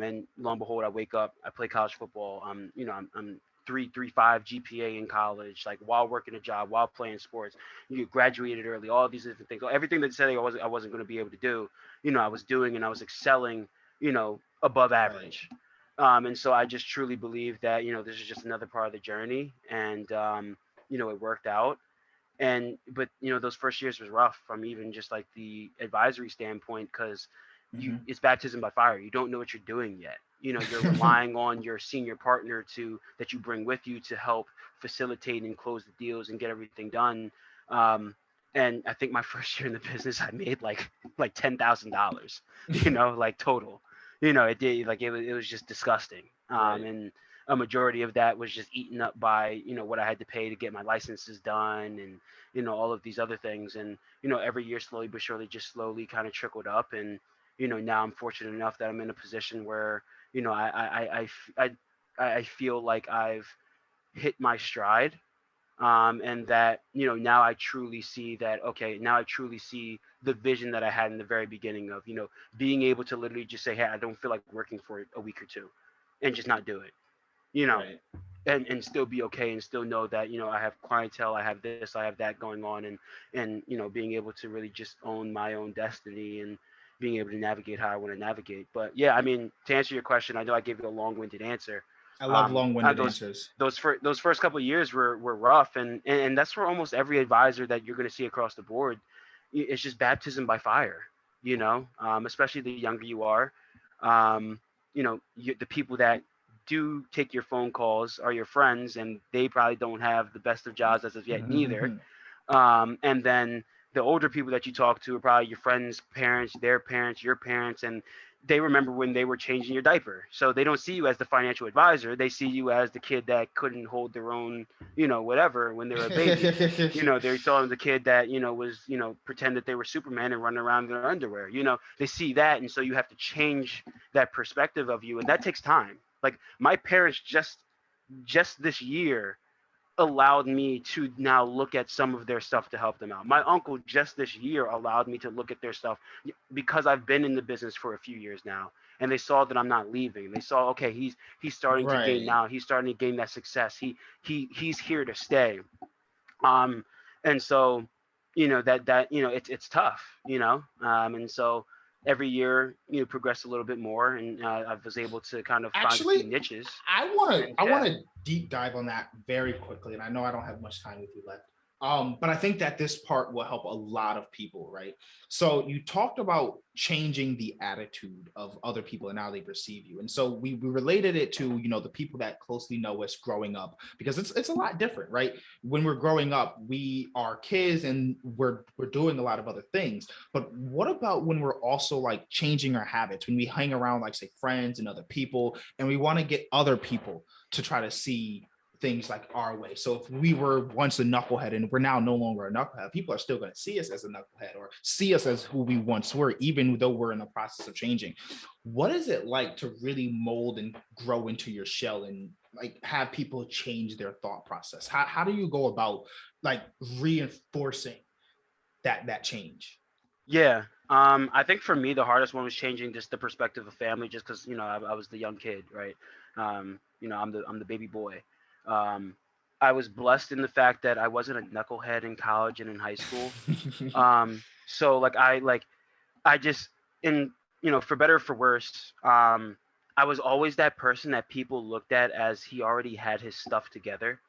And lo and behold, I wake up. I play college football. I'm 3.35 GPA in college, like while working a job, while playing sports. You graduated early, all these different things. Everything that said I wasn't going to be able to do, I was doing, and I was excelling, above Right. average. And so I just truly believe that this is just another part of the journey, and it worked out. And but those first years was rough from even just like the advisory standpoint, because it's baptism by fire. You don't know what you're doing yet. You're relying on your senior partner to that you bring with you to help facilitate and close the deals and get everything done. um, and I think my first year in the business I made like $10,000, like total. It did, like it was just disgusting. Right. And a majority of that was just eaten up by what I had to pay to get my licenses done, and all of these other things. And every year, slowly but surely, just slowly kind of trickled up. And now I'm fortunate enough that I'm in a position where I feel like I've hit my stride. And that now I truly see that, okay, now I truly see the vision that I had in the very beginning of being able to literally just say, hey, I don't feel like working for a week or two, and just not do it. you know Right. and still be okay, and still know that I have clientele, I have this, I have that going on. And being able to really just own my own destiny, and being able to navigate how I want to navigate. But yeah, I mean, to answer your question, I know I gave you a long-winded answer. I love long-winded Those answers. those first couple of years were rough, and that's for almost every advisor that you're going to see across the board. It's just baptism by fire. Especially the younger you are. The people that do take your phone calls are your friends, and they probably don't have the best of jobs as of yet neither. And then the older people that you talk to are probably your friends' parents, their parents, your parents, and they remember when they were changing your diaper. So they don't see you as the financial advisor. They see you as the kid that couldn't hold their own, whatever when they were a baby. They saw them the kid that, was, pretend that they were Superman and run around in their underwear. They see that. And so you have to change that perspective of you. And that takes time. Like my parents just this year allowed me to now look at some of their stuff to help them out. My uncle just this year allowed me to look at their stuff because I've been in the business for a few years now, and they saw that I'm not leaving. They saw, okay, he's starting to gain Right. now. He's starting to gain that success. He's here to stay. Um, and so, that it's tough. And so every year progress a little bit more, and I was able to kind of find a few Actually, niches. I want to And I want yeah, to deep dive on that very quickly, and I know I don't have much time with you left. But I think that this part will help a lot of people, right? So you talked about changing the attitude of other people and how they perceive you. And so we related it to, the people that closely know us growing up, because it's a lot different, right? When we're growing up, we are kids and we're doing a lot of other things. But what about when we're also like changing our habits, when we hang around, like say friends and other people, and we want to get other people to try to see things like our way. So if we were once a knucklehead and we're now no longer a knucklehead, people are still going to see us as a knucklehead or see us as who we once were, even though we're in the process of changing. What is it like to really mold and grow into your shell and like have people change their thought process? How do you go about like reinforcing that change? Yeah. I think for me the hardest one was changing just the perspective of family, just because I was the young kid, right? I'm the baby boy. Um, I was blessed in the fact that I wasn't a knucklehead in college and in high school. So I just in for better or for worse, I was always that person that people looked at as he already had his stuff together.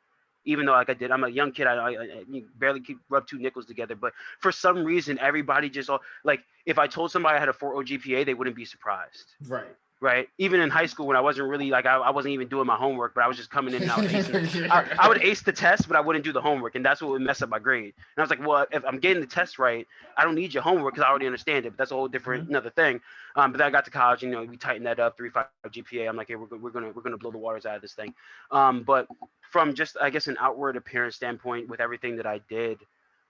Even though like I did, I'm a young kid. I barely keep rub two nickels together. But for some reason, everybody just all like if I told somebody I had a 4.0 GPA, they wouldn't be surprised. Right. Right. Even in high school when I wasn't really like I wasn't even doing my homework, but I was just coming in and I was acing. I would ace the test, but I wouldn't do the homework, and that's what would mess up my grade. And I was like, well, if I'm getting the test right, I don't need your homework because I already understand it. But that's a whole different another thing. But then I got to college, and we tightened that up, 3.5 GPA. I'm like, hey, we're gonna blow the waters out of this thing. But from just I guess an outward appearance standpoint, with everything that I did,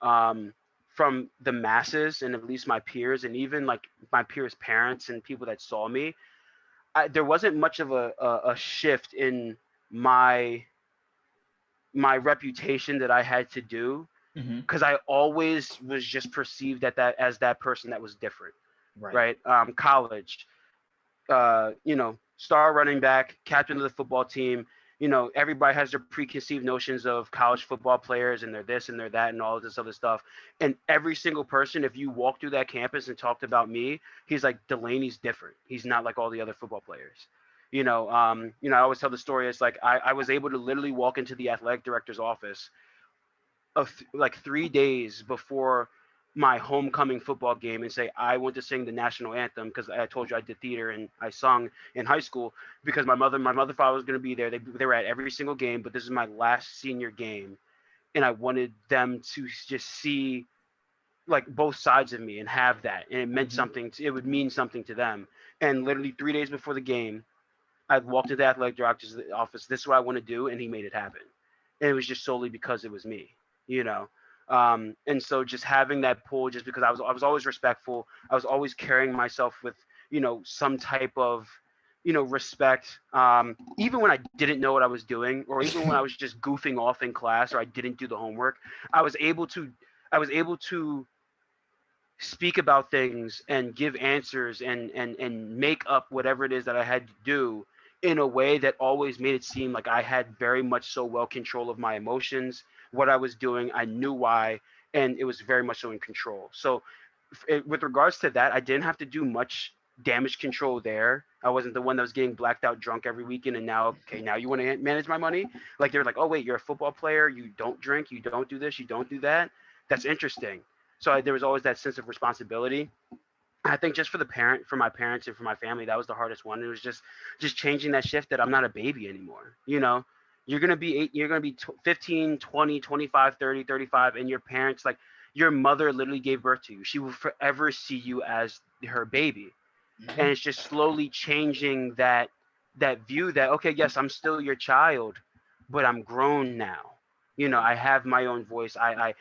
um, from the masses and at least my peers, and even like my peers' parents and people that saw me, there wasn't much of a shift in my my reputation that I had to do Mm-hmm. because I always was just perceived at that as that person that was different, Right. right? College, star running back, captain of the football team. Everybody has their preconceived notions of college football players and they're this and they're that and all of this other stuff. And every single person, if you walk through that campus and talked about me, he's like, Delaney's different. He's not like all the other football players. I always tell the story. It's like I was able to literally walk into the athletic director's office of like 3 days before my homecoming football game and say I want to sing the national anthem because I told you I did theater and I sung in high school because my mother father was going to be there. They were at every single game, but this is my last senior game, and I wanted them to just see like both sides of me and have that, and it meant Mm-hmm. something. It would mean something to them. And literally 3 days before the game, I walked into the athletic director's office. This is what I want to do, and he made it happen. And it was just solely because it was me, you know. And so just having that pull, just because I was always respectful. I was always carrying myself with some type of respect. Even when I didn't know what I was doing, or even when I was just goofing off in class, or I didn't do the homework, I was able to I was able to speak about things and give answers and make up whatever it is that I had to do in a way that always made it seem like I had very much so well control of my emotions, what I was doing, I knew why, and it was very much so in control. So with regards to that, I didn't have to do much damage control there. I wasn't the one that was getting blacked out drunk every weekend and now okay, now you want to manage my money? Like they're like, "Oh wait, you're a football player, you don't drink, you don't do this, you don't do that." That's interesting. So there was always that sense of responsibility. I think just for my parents and for my family, that was the hardest one. It was just changing that shift that I'm not a baby anymore. You're going to be 8, you're going to be 15, 20, 25, 30, 35, and your parents, like your mother literally gave birth to you. She will forever see you as her baby. And Mm-hmm. it's just slowly changing that view that okay, yes, I'm still your child, but I'm grown now. I have my own voice. I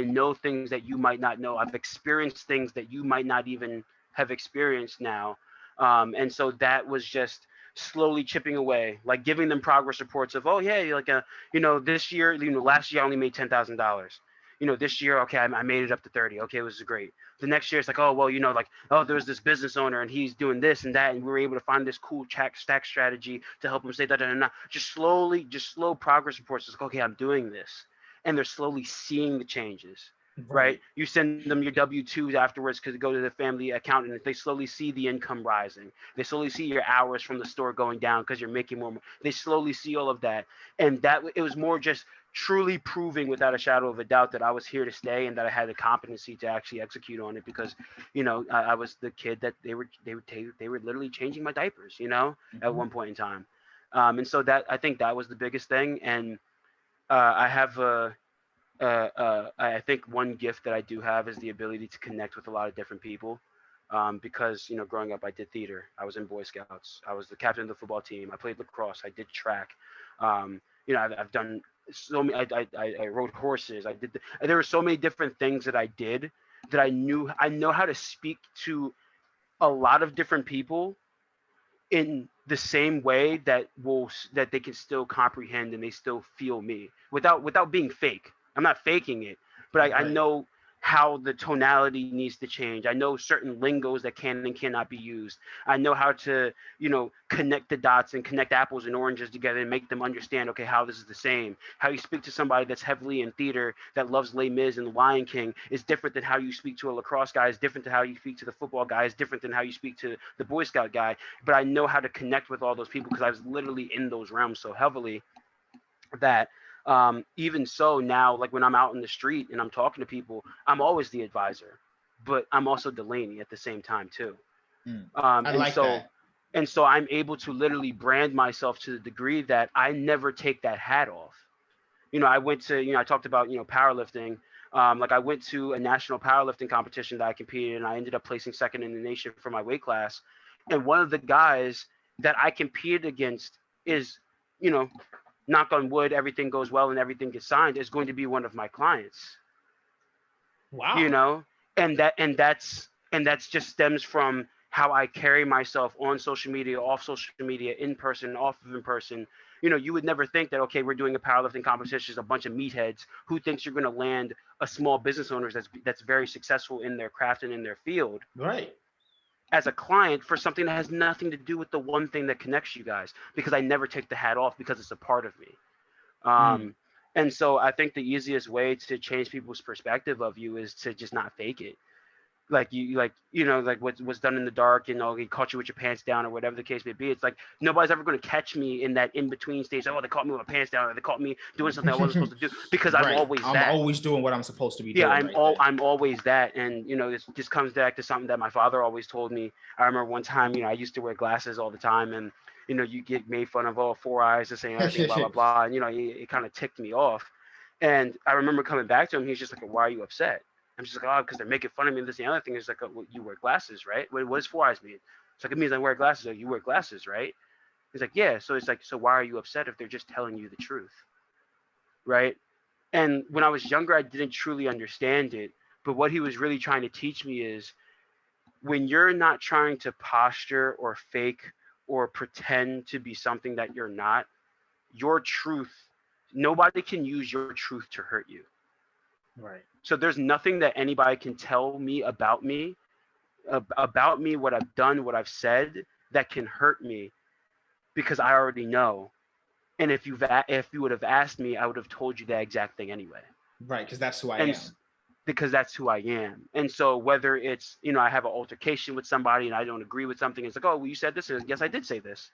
know things that you might not know. I've experienced things that you might not even have experienced now. And so that was just slowly chipping away, like giving them progress reports of, oh yeah, like this year, last year I only made $10,000. This year, okay, I made it up to 30. Okay, it was great. The next year, it's like, oh well, like, oh, there's this business owner and he's doing this and that, and we were able to find this cool stack strategy to help him say that and that. Just slowly, just slow progress reports. It's like, okay, I'm doing this, and they're slowly seeing the changes. Right? Right. You send them your W-2s afterwards because they go to the family accountant. And they slowly see the income rising. They slowly see your hours from the store going down because you're making more. They slowly see all of that, and that it was more just truly proving without a shadow of a doubt that I was here to stay and that I had the competency to actually execute on it, because I was the kid that they were literally changing my diapers, at one point in time. And so that, I think that was the biggest thing. And I have I think one gift that I do have is the ability to connect with a lot of different people. Because growing up, I did theater. I was in Boy Scouts. I was the captain of the football team. I played lacrosse. I did track. I've done so many. I rode horses. There were so many different things that I did that I know how to speak to a lot of different people in the same way that they can still comprehend and they still feel me without being fake. I'm not faking it, but I know how the tonality needs to change. I know certain lingos that can and cannot be used. I know how to, connect the dots and connect apples and oranges together and make them understand, okay, how this is the same. How you speak to somebody that's heavily in theater that loves Les Mis and The Lion King is different than how you speak to a lacrosse guy, is different than how you speak to the football guy, is different than how you speak to the Boy Scout guy. But I know how to connect with all those people because I was literally in those realms so heavily that even so now, like when I'm out in the street and I'm talking to people, I'm always the advisor, but I'm also Delaney at the same time too. I And like so that. and so I'm able to literally brand myself to the degree that I never take that hat off. I went to, I talked about, powerlifting. Like I went to a national powerlifting competition that I competed in, and I ended up placing second in the nation for my weight class. And one of the guys that I competed against is, you know, knock on wood, everything goes well and everything gets signed, is going to be one of my clients. Wow. You know, and that's just stems from how I carry myself on social media, off social media, in person, off of in person. You would never think that, okay, we're doing a powerlifting competition, just a bunch of meatheads. Who thinks you're going to land a small business owner that's very successful in their craft and in their field Right. as a client for something that has nothing to do with the one thing that connects you guys? Because I never take the hat off because it's a part of me. And so I think the easiest way to change people's perspective of you is to just not fake it. Like what's done in the dark, he caught you with your pants down or whatever the case may be. It's like nobody's ever going to catch me in that in between stage. Oh, they caught me with my pants down, or they caught me doing something I wasn't supposed to do, because I'm Right. always I'm that. always doing what I'm supposed to be Yeah, doing. I'm always that. And this just comes back to something that my father always told me. I remember one time, I used to wear glasses all the time, and you get made fun of, all four eyes, the same everything, blah blah blah, and it kind of ticked me off. And I remember coming back to him. He's just like, "Why are you upset?" I'm just like, "Oh, because they're making fun of me." And this and the other thing is like, "Oh, well, you wear glasses, right? What does four eyes mean?" It's like, "It means I wear glasses." Like, "You wear glasses, right?" He's like, "Yeah." So it's like, so why are you upset if they're just telling you the truth, right? And when I was younger, I didn't truly understand it. But what he was really trying to teach me is, when you're not trying to posture or fake or pretend to be something that you're not, your truth, nobody can use your truth to hurt you. Right. So there's nothing that anybody can tell me about me, what I've done, what I've said, that can hurt me, because I already know. And if you would have asked me, I would have told you that exact thing anyway. Right, because that's who I And am. because that's who I am. And so whether it's, I have an altercation with somebody and I don't agree with something, it's like, "Oh, well, you said this." And yes, I did say this.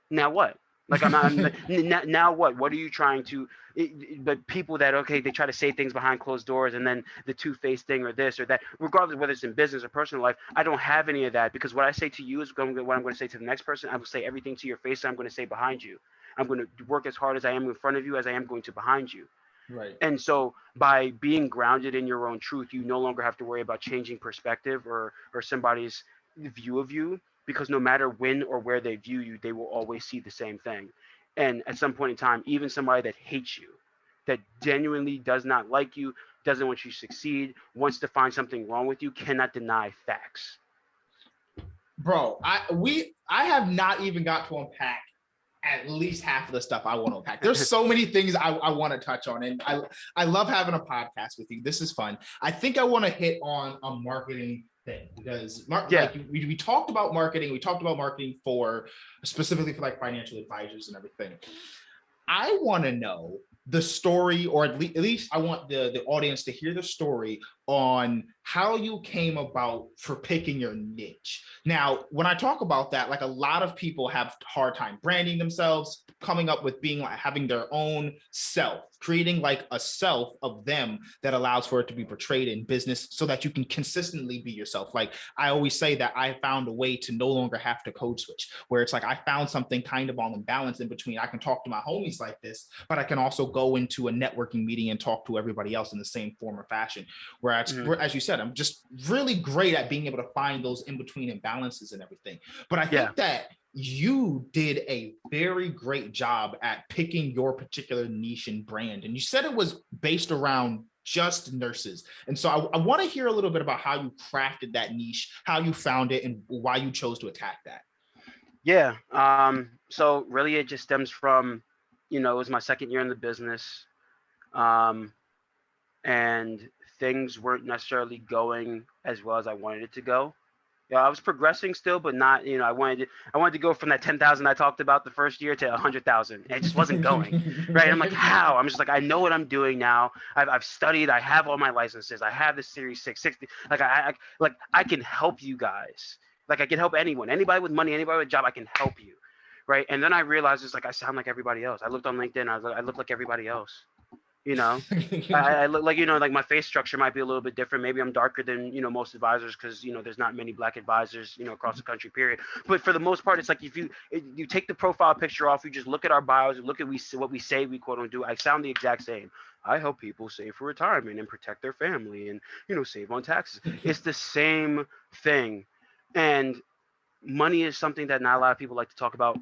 Now what? Like, now what? What are you trying to? But people that, okay, they try to say things behind closed doors, and then the two-faced thing, or this or that, regardless of whether it's in business or personal life, I don't have any of that, because what I say to you is what I'm going to say to the next person. I will say everything to your face. I'm going to say behind you. I'm going to work as hard as I am in front of you as I am going to behind you. Right. And so by being grounded in your own truth, you no longer have to worry about changing perspective or somebody's view of you, because no matter when or where they view you, they will always see the same thing. And at some point in time, even somebody that hates you, that genuinely does not like you, doesn't want you to succeed, wants to find something wrong with you, cannot deny facts. Bro, I have not even got to unpack at least half of the stuff I want to unpack. There's so many things I want to touch on, and I love having a podcast with you. This is fun. I think I want to hit on a marketing thing, because like we talked about marketing. We talked about marketing specifically for like financial advisors and everything. I want to know the story, or at least I want the audience to hear the story on how you came about for picking your niche. Now, when I talk about that, like a lot of people have hard time branding themselves, coming up with being like having their own self, creating like a self of them that allows for it to be portrayed in business so that you can consistently be yourself. Like I always say that I found a way to no longer have to code switch, where it's like I found something kind of on the balance in between. I can talk to my homies like this, but I can also go into a networking meeting and talk to everybody else in the same form or fashion. Whereas, as you said, I'm just really great at being able to find those in between imbalances and everything. But I think that you did a very great job at picking your particular niche and brand. And you said it was based around just nurses. And so I want to hear a little bit about how you crafted that niche, how you found it, and why you chose to attack that. Yeah. So really it just stems from, it was my second year in the business. And things weren't necessarily going as well as I wanted it to go. Yeah, I was progressing still, but not, I wanted to go from that 10,000 I talked about the first year to 100,000. And it just wasn't going. Right. I'm like, how? I'm just like, I know what I'm doing now. I've studied, I have all my licenses. I have the Series 660. Like I can help you guys. Like I can help anybody with money, anybody with a job, I can help you. Right. And then I realized it's like, I sound like everybody else. I looked on LinkedIn. I was like, I look like everybody else. I look like, like my face structure might be a little bit different. Maybe I'm darker than, most advisors because, there's not many black advisors, across the country, period. But for the most part, it's like if you take the profile picture off, you just look at our bios, look at what we say we quote unquote do. I sound the exact same. I help people save for retirement and protect their family and, save on taxes. It's the same thing. And money is something that not a lot of people like to talk about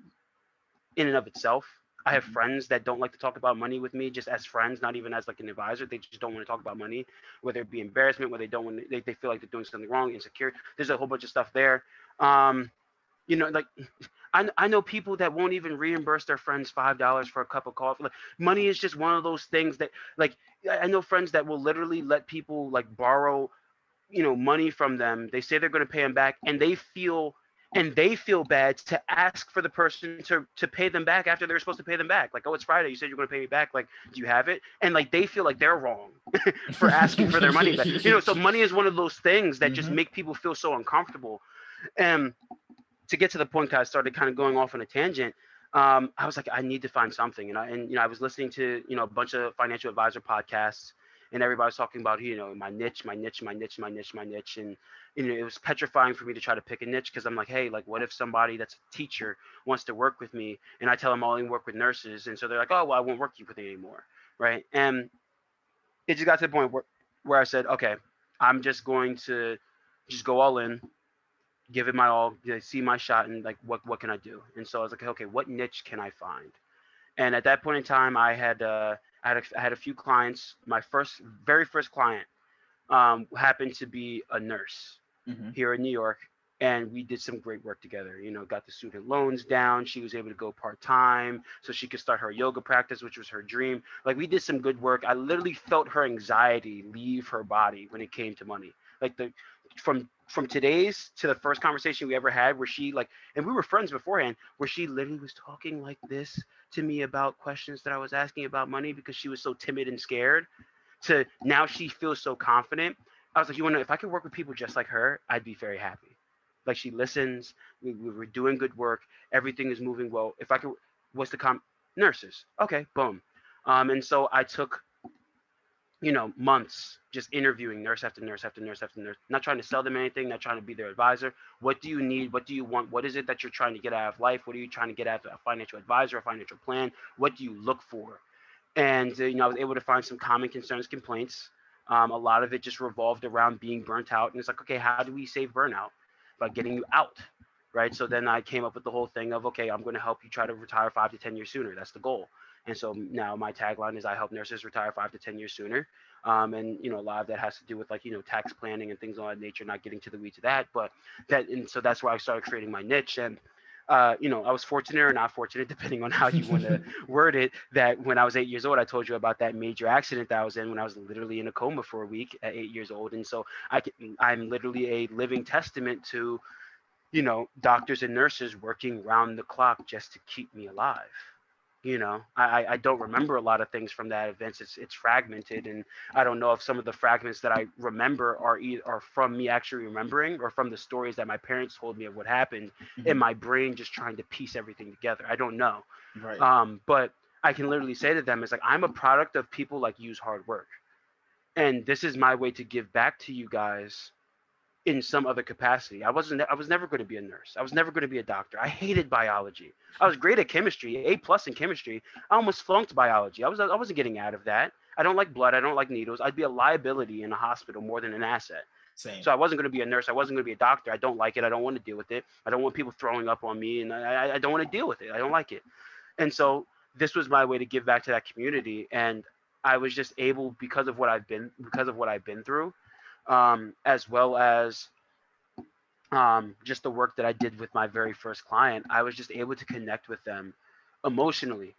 in and of itself. I have friends that don't like to talk about money with me just as friends, not even as like an advisor. They just don't want to talk about money, whether it be embarrassment, whether they don't want to, they feel like they're doing something wrong, insecure. There's a whole bunch of stuff there. Like I know people that won't even reimburse their friends $5 for a cup of coffee. Like money is just one of those things that like I know friends that will literally let people like borrow, money from them. They say they're going to pay them back, and they feel bad to ask for the person to pay them back after they're supposed to pay them back. Like, oh, it's Friday. You said you're going to pay me back. Like, do you have it? And like, they feel like they're wrong for asking for their money back. So money is one of those things that just make people feel so uncomfortable. And to get to the point, I started kind of going off on a tangent. I was like, I need to find something. And I was listening to, a bunch of financial advisor podcasts, and everybody was talking about, my niche. And, it was petrifying for me to try to pick a niche because I'm like, hey, like, what if somebody that's a teacher wants to work with me and I tell them I only work with nurses? And so they're like, oh, well, I won't work with you anymore. Right. And it just got to the point where I said, okay, I'm just going to just go all in, give it my all, see my shot, and like, what can I do? And so I was like, okay, what niche can I find? And at that point in time, I had a few clients. My very first client happened to be a nurse here in New York, and we did some great work together. Got the student loans down. She was able to go part-time so she could start her yoga practice, which was her dream. Like, we did some good work. I literally felt her anxiety leave her body when it came to money. Like, from today's to the first conversation we ever had, where she like, and we were friends beforehand, where she literally was talking like this to me about questions that I was asking about money because she was so timid and scared, to now she feels so confident. I was like, if I could work with people just like her, I'd be very happy. Like, she listens, we were doing good work, everything is moving well. If I could, what's the nurses? Okay, boom. And so I took, months just interviewing nurse after nurse after nurse after nurse, not trying to sell them anything, not trying to be their advisor. What do you need? What do you want? What is it that you're trying to get out of life? What are you trying to get out of a financial advisor, a financial plan? What do you look for? And I was able to find some common concerns, complaints. A lot of it just revolved around being burnt out, and it's like, okay, how do we save burnout? By getting you out, right? So then I came up with the whole thing of, okay, I'm going to help you try to retire 5 to 10 years sooner. That's the goal. And so now my tagline is, I help nurses retire 5 to 10 years sooner. And a lot of that has to do with, like, tax planning and things of that nature. Not getting to the weeds of that, but and so that's why I started creating my niche. And I was fortunate or not fortunate, depending on how you want to word it, that when I was 8 years old, I told you about that major accident that I was in when I was literally in a coma for a week at 8 years old. And so I'm literally a living testament to, doctors and nurses working round the clock just to keep me alive. I don't remember a lot of things from that event. It's fragmented, and I don't know if some of the fragments that I remember are from me actually remembering, or from the stories that my parents told me of what happened in my brain, just trying to piece everything together. I don't know. Right. But I can literally say to them, it's like, I'm a product of people like you's hard work, and this is my way to give back to you guys in some other capacity. I was never going to be a nurse. I was never going to be a doctor. I hated biology. I was great at chemistry, A plus in chemistry. I almost flunked biology. I wasn't getting out of that. I don't like blood. I don't like needles. I'd be a liability in a hospital more than an asset. Same. So I wasn't going to be a nurse. I wasn't going to be a doctor. I don't like it. I don't want to deal with it. I don't want people throwing up on me, and I don't want to deal with it. I don't like it. And so this was my way to give back to that community. And I was just able, because of what I've been through, as well as just the work that I did with my very first client, I was just able to connect with them emotionally,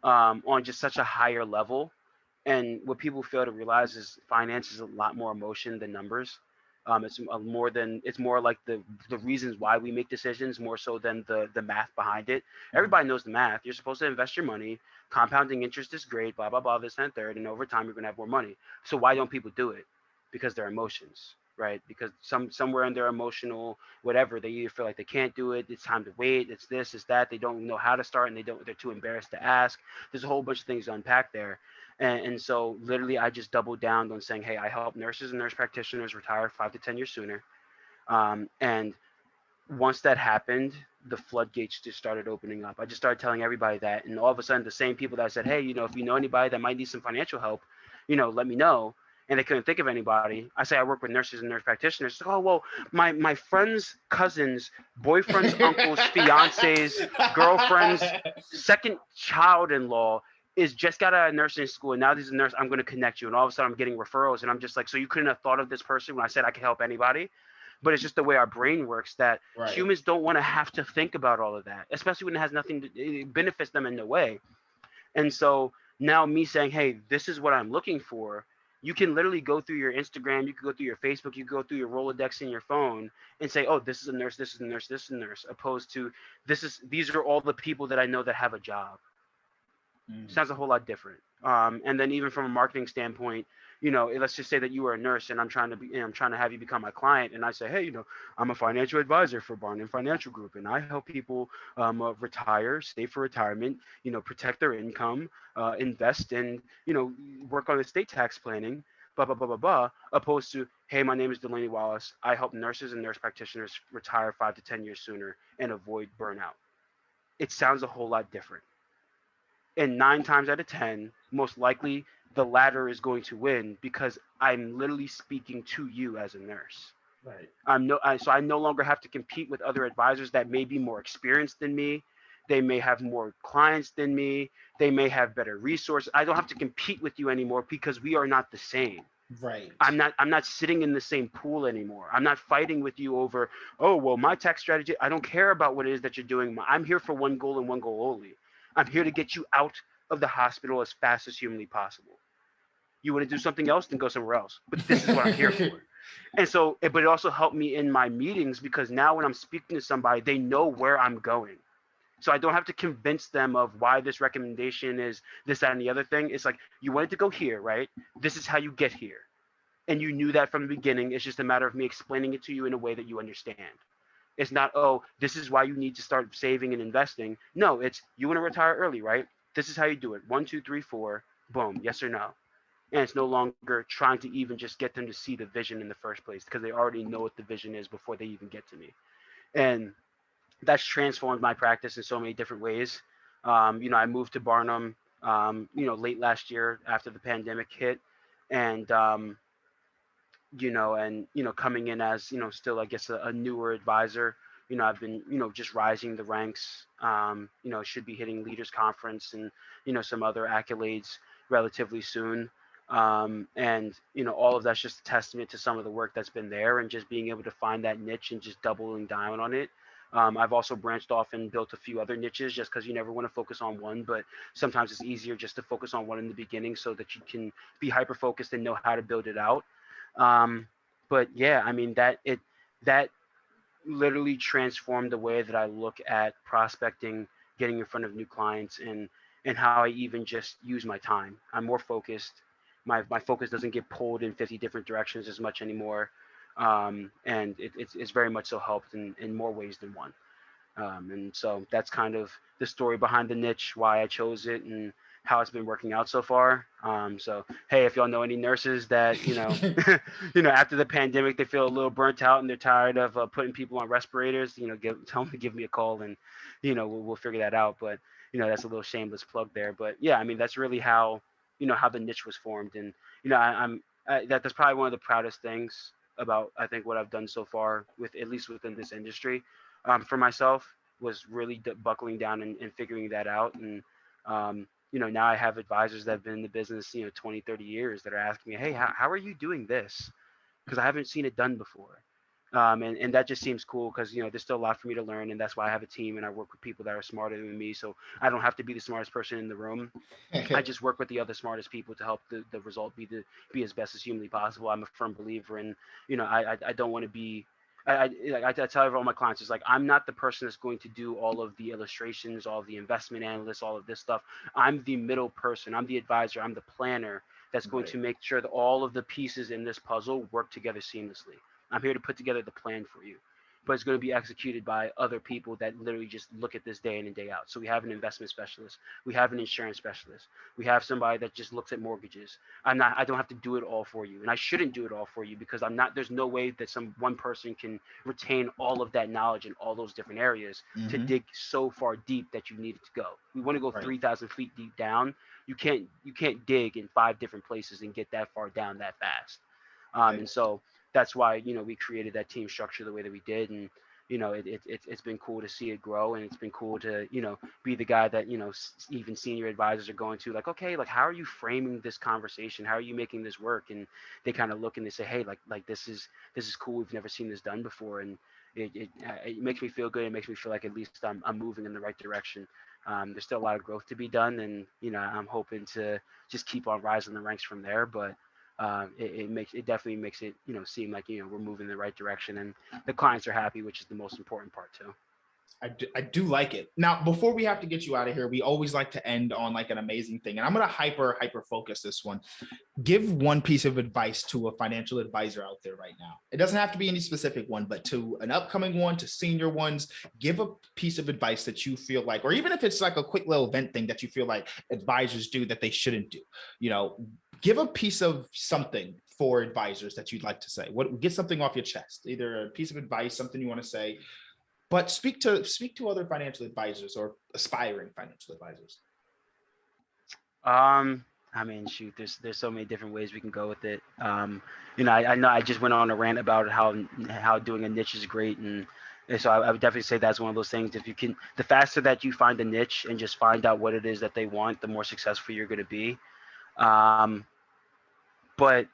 on just such a higher level. And what people fail to realize is finance is a lot more emotion than numbers. It's more like the reasons why we make decisions, more so than the math behind it. Everybody knows the math. You're supposed to invest your money. Compounding interest is great. Blah blah blah. This and third, and over time you're gonna have more money. So why don't people do it? Because their emotions, right? Because somewhere in their emotional whatever, they either feel like they can't do it. It's time to wait. It's this. It's that. They don't know how to start, and they're too embarrassed to ask. There's a whole bunch of things to unpack there. And so literally I just doubled down on saying, hey, I help nurses and nurse practitioners retire 5 to 10 years sooner. And once that happened, the floodgates just started opening up. I just started telling everybody that. And all of a sudden, the same people that I said, hey, if you know anybody that might need some financial help, let me know. And they couldn't think of anybody. I say I work with nurses and nurse practitioners. Oh, well, my friend's cousin's boyfriend's uncle's fiance's girlfriend's second child-in-law is just got out of nursing school, and now he's a nurse. I'm going to connect you. And all of a sudden I'm getting referrals, and I'm just like, so you couldn't have thought of this person when I said I could help anybody? But it's just the way our brain works, that humans don't want to have to think about all of that, especially when it has nothing it benefits them in no way. And so now me saying, hey, this is what I'm looking for. You can literally go through your Instagram, you can go through your Facebook, you can go through your Rolodex in your phone and say, oh, this is a nurse, this is a nurse, this is a nurse, opposed to these are all the people that I know that have a job. Sounds a whole lot different. And then even from a marketing standpoint, let's just say that you are a nurse and I'm trying to have you become my client, and I say, hey, I'm a financial advisor for Barnum Financial Group, and I help people retire, save for retirement, protect their income, invest, and work on estate tax planning, blah blah blah blah blah. Opposed to, hey, my name is Delaney Wallace. I help nurses and nurse practitioners retire 5 to 10 years sooner and avoid burnout. It sounds a whole lot different. And 9 times out of 10, most likely the latter is going to win, because I'm literally speaking to you as a nurse. Right. So I no longer have to compete with other advisors that may be more experienced than me. They may have more clients than me. They may have better resources. I don't have to compete with you anymore, because we are not the same. Right. I'm not sitting in the same pool anymore. I'm not fighting with you over, oh, well, my tax strategy. I don't care about what it is that you're doing. I'm here for one goal and one goal only. I'm here to get you out of the hospital as fast as humanly possible. You want to do something else, then go somewhere else. But this is what I'm here for. And so, but it also helped me in my meetings, because now when I'm speaking to somebody, they know where I'm going. So I don't have to convince them of why this recommendation is this, that, and the other thing. It's like, you wanted to go here, right? This is how you get here. And you knew that from the beginning. It's just a matter of me explaining it to you in a way that you understand. It's not, oh, this is why you need to start saving and investing. No, it's, you want to retire early, right? This is how you do it. 1, 2, 3, 4, boom, yes or no. And it's no longer trying to even just get them to see the vision in the first place, because they already know what the vision is before they even get to me. And that's transformed my practice in so many different ways. I moved to Barnum, late last year after the pandemic hit. And, coming in as, still, I guess, a newer advisor. I've been, just rising the ranks, should be hitting leaders conference and, some other accolades relatively soon. And, all of that's just a testament to some of the work that's been there, and just being able to find that niche and just doubling down on it. I've also branched off and built a few other niches, just because you never want to focus on one, but sometimes it's easier just to focus on one in the beginning so that you can be hyper focused and know how to build it out. But yeah, I mean, that literally transformed the way that I look at prospecting, getting in front of new clients, and and how I even just use my time. I'm more focused. My focus doesn't get pulled in 50 different directions as much anymore. And it's very much so helped in more ways than one. And so that's kind of the story behind the niche, why I chose it, and how it's been working out so far. So hey, if y'all know any nurses that after the pandemic they feel a little burnt out and they're tired of putting people on respirators, tell them to give me a call, and we'll figure that out. But that's a little shameless plug there. But yeah, I mean that's really how the niche was formed, and that's probably one of the proudest things about I think what I've done so far with at least within this industry for myself was really buckling down and figuring that out. And, now I have advisors that have been in the business, 20, 30 years that are asking me, hey, how are you doing this? Because I haven't seen it done before. And that just seems cool because, there's still a lot for me to learn. And that's why I have a team and I work with people that are smarter than me. So I don't have to be the smartest person in the room. I just work with the other smartest people to help the result be as best as humanly possible. I'm a firm believer in, I don't want to be. I tell all my clients, it's like I'm not the person that's going to do all of the illustrations, all of the investment analysts, all of this stuff. I'm the middle person. I'm the advisor. I'm the planner that's going to make sure that all of the pieces in this puzzle work together seamlessly. I'm here to put together the plan for you, but it's going to be executed by other people that literally just look at this day in and day out. So we have an investment specialist, we have an insurance specialist, we have somebody that just looks at mortgages. I don't have to do it all for you, and I shouldn't do it all for you because I'm not. There's no way that some one person can retain all of that knowledge in all those different areas to dig so far deep that you need it to go. We want to go 3,000 feet deep down. You can't dig in 5 different places and get that far down that fast. And so that's why we created that team structure the way that we did, and it's been cool to see it grow, and it's been cool to be the guy that even senior advisors are going to, like, okay, like how are you framing this conversation, how are you making this work? And they kind of look and they say, hey, like this is cool, we've never seen this done before, and it makes me feel good. It makes me feel like at least I'm moving in the right direction. There's still a lot of growth to be done, and I'm hoping to just keep on rising the ranks from there. But it definitely makes it seem like we're moving in the right direction, and the clients are happy, which is the most important part too. I do like it. Now, before we have to get you out of here, we always like to end on like an amazing thing, and I'm going to hyper focus this one. Give one piece of advice to a financial advisor out there right now. It doesn't have to be any specific one, but to an upcoming one, to senior ones, give a piece of advice that you feel like, or even if it's like a quick little event thing that you feel like advisors do that they shouldn't do, give a piece of something for advisors that you'd like to say. Get something off your chest, either a piece of advice, something you want to say, but speak to other financial advisors or aspiring financial advisors. I mean, shoot, there's so many different ways we can go with it. I know I just went on a rant about how doing a niche is great, and so I would definitely say that's one of those things. If you can, the faster that you find a niche and just find out what it is that they want, the more successful you're going to be. But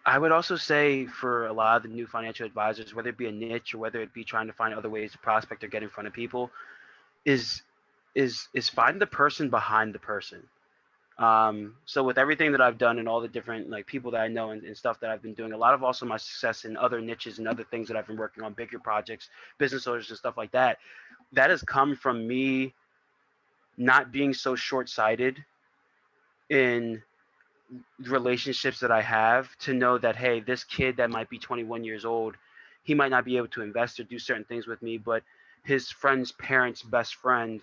I would also say for a lot of the new financial advisors, whether it be a niche or whether it be trying to find other ways to prospect or get in front of people, is find the person behind the person. So with everything that I've done and all the different like people that I know and stuff that I've been doing, a lot of also my success in other niches and other things that I've been working on, bigger projects, business owners and stuff like that, that has come from me not being so short-sighted in relationships that I have to know that, hey, this kid that might be 21 years old, he might not be able to invest or do certain things with me, but his friend's parents' best friend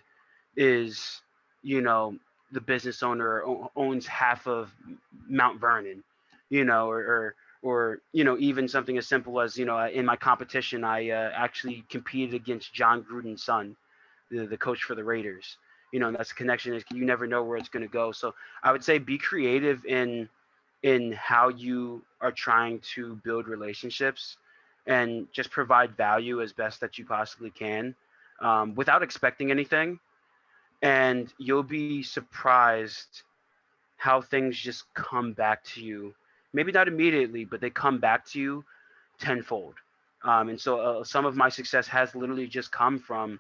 is, the business owner owns half of Mount Vernon, or even something as simple as, in my competition, I actually competed against John Gruden's son, the coach for the Raiders. That's a connection. You never know where it's going to go. So I would say be creative in how you are trying to build relationships, and just provide value as best that you possibly can, without expecting anything. And you'll be surprised how things just come back to you. Maybe not immediately, but they come back to you tenfold. And so some of my success has literally just come from,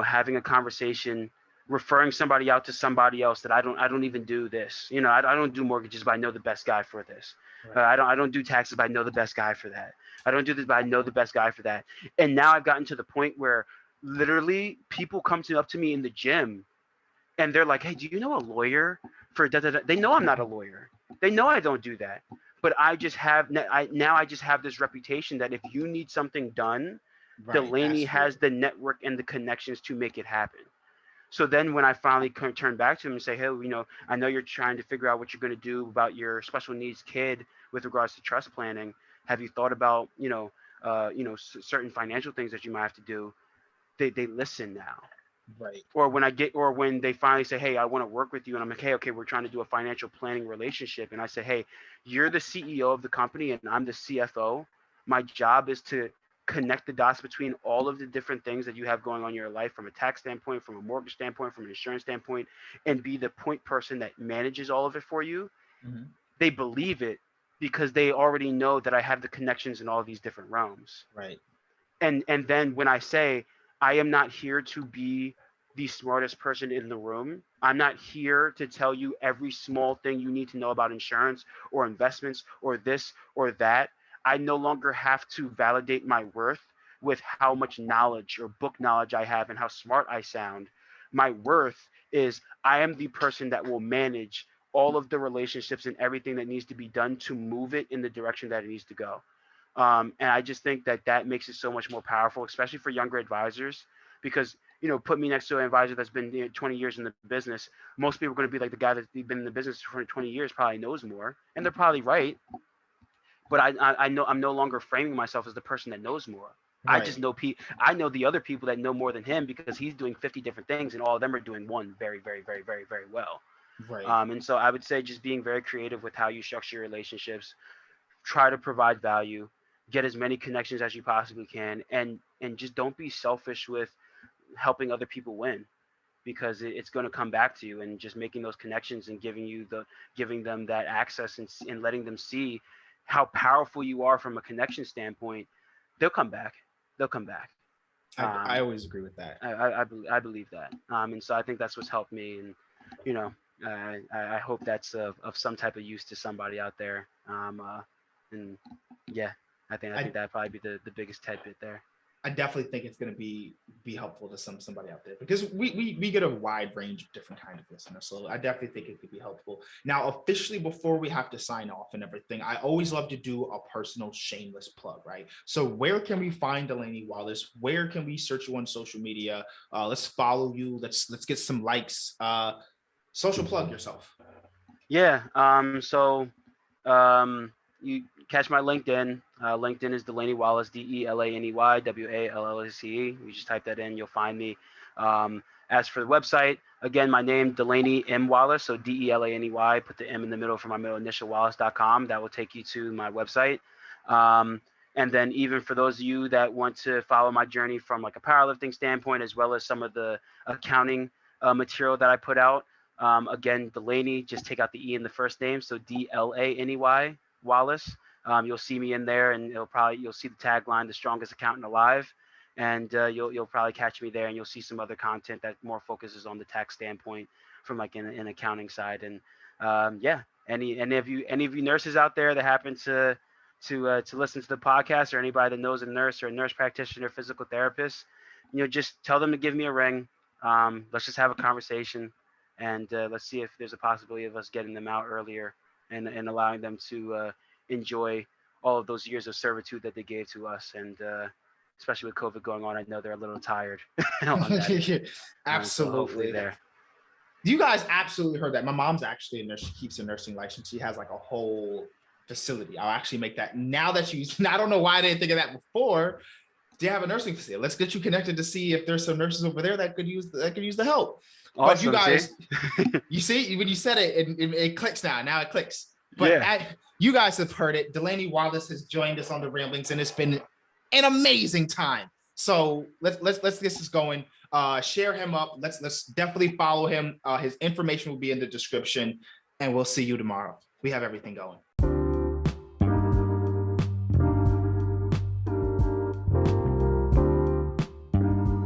having a conversation, referring somebody out to somebody else that I don't even do this. I don't do mortgages, but I know the best guy for this. Right. I don't do taxes, but I know the best guy for that. I don't do this, but I know the best guy for that. And now I've gotten to the point where literally people come up to me in the gym and they're like, hey, do you know a lawyer for da da da? They know I'm not a lawyer. They know I don't do that. But I just have I just have this reputation that if you need something done, Right. Delaney That's has good. the network and the connections to make it happen. So then when I finally turn back to him and say, hey, I know you're trying to figure out what you're going to do about your special needs kid with regards to trust planning. Have you thought about, certain financial things that you might have to do? They listen now. Right. Or when they finally say, hey, I want to work with you, and I'm like, hey, okay, we're trying to do a financial planning relationship, and I say, hey, you're the CEO of the company and I'm the CFO. My job is to connect the dots between all of the different things that you have going on in your life, from a tax standpoint, from a mortgage standpoint, from an insurance standpoint, and be the point person that manages all of it for you. Mm-hmm. They believe it because they already know that I have the connections in all these different realms. Right. And then when I say, I am not here to be the smartest person in the room, I'm not here to tell you every small thing you need to know about insurance or investments or this or that. I no longer have to validate my worth with how much knowledge or book knowledge I have and how smart I sound. My worth is I am the person that will manage all of the relationships and everything that needs to be done to move it in the direction that it needs to go. And I just think that makes it so much more powerful, especially for younger advisors, because put me next to an advisor that's been 20 years in the business. Most people are going to be like, the guy that's been in the business for 20 years probably knows more, and they're probably right. But I know I'm no longer framing myself as the person that knows more. I Right. just know I know the other people that know more than him because he's doing 50 different things, and all of them are doing one very, very, very, very, very well. Right. And so I would say just being very creative with how you structure your relationships, try to provide value, get as many connections as you possibly can, and just don't be selfish with helping other people win, because it's going to come back to you. And just making those connections and giving them that access, and letting them see how powerful you are from a connection standpoint, they'll come back. They'll come back. I um, always agree with that. I believe that. And so I think that's what's helped me. And you know I hope that's of some type of use to somebody out there. And yeah, I think I that'd probably be the biggest tidbit there. I definitely think it's going to be helpful to somebody out there, because we get a wide range of different kind of listeners. So I definitely think it could be helpful. Now, officially, before we have to sign off and everything, I always love to do a personal shameless plug, right? So where can we find Delaney Wallace? Where can we search you on social media? Let's follow you. Let's get some likes. Social plug yourself. Yeah. So you catch my LinkedIn. LinkedIn is Delaney Wallace, Delaney Wallace. You just type that in, you'll find me. As for the website, again, my name, Delaney M. Wallace, so Delaney, put the M in the middle for my middle initial, Wallace.com. That will take you to my website. And then even for those of you that want to follow my journey from like a powerlifting standpoint, as well as some of the accounting material that I put out, again, Delaney, just take out the E in the first name. So Delaney Wallace. You'll see me in there, and you'll see the tagline, "The Strongest Accountant Alive," and you'll probably catch me there, and you'll see some other content that more focuses on the tax standpoint from like an accounting side. And yeah, any of you nurses out there that happen to listen to the podcast, or anybody that knows a nurse or a nurse practitioner, physical therapist, just tell them to give me a ring. Let's just have a conversation, and let's see if there's a possibility of us getting them out earlier, and allowing them to enjoy all of those years of servitude that they gave to us. And especially with COVID going on, I know they're a little tired on that. So hopefully Absolutely. there. You guys absolutely heard that. My mom's actually a nurse. She keeps a nursing license. She has like a whole facility. I'll actually make that now that I don't know why I didn't think of that before. Do you have a nursing facility? Let's get you connected to see if there's some nurses over there that could use the help. Awesome, but you guys, see? you see, when you said it clicks now. Now it clicks. But Yeah. You guys have heard it. Delaney Wallace has joined us on the Ramblings, and it's been an amazing time. So let's get this going. Share him up. Let's definitely follow him. His information will be in the description, and we'll see you tomorrow. We have everything going.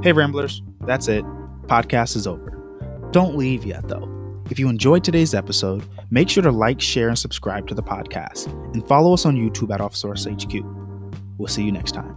Hey Ramblers, that's it. Podcast is over. Don't leave yet though. If you enjoyed today's episode, make sure to like, share, and subscribe to the podcast, and follow us on YouTube at OffSource HQ. We'll see you next time.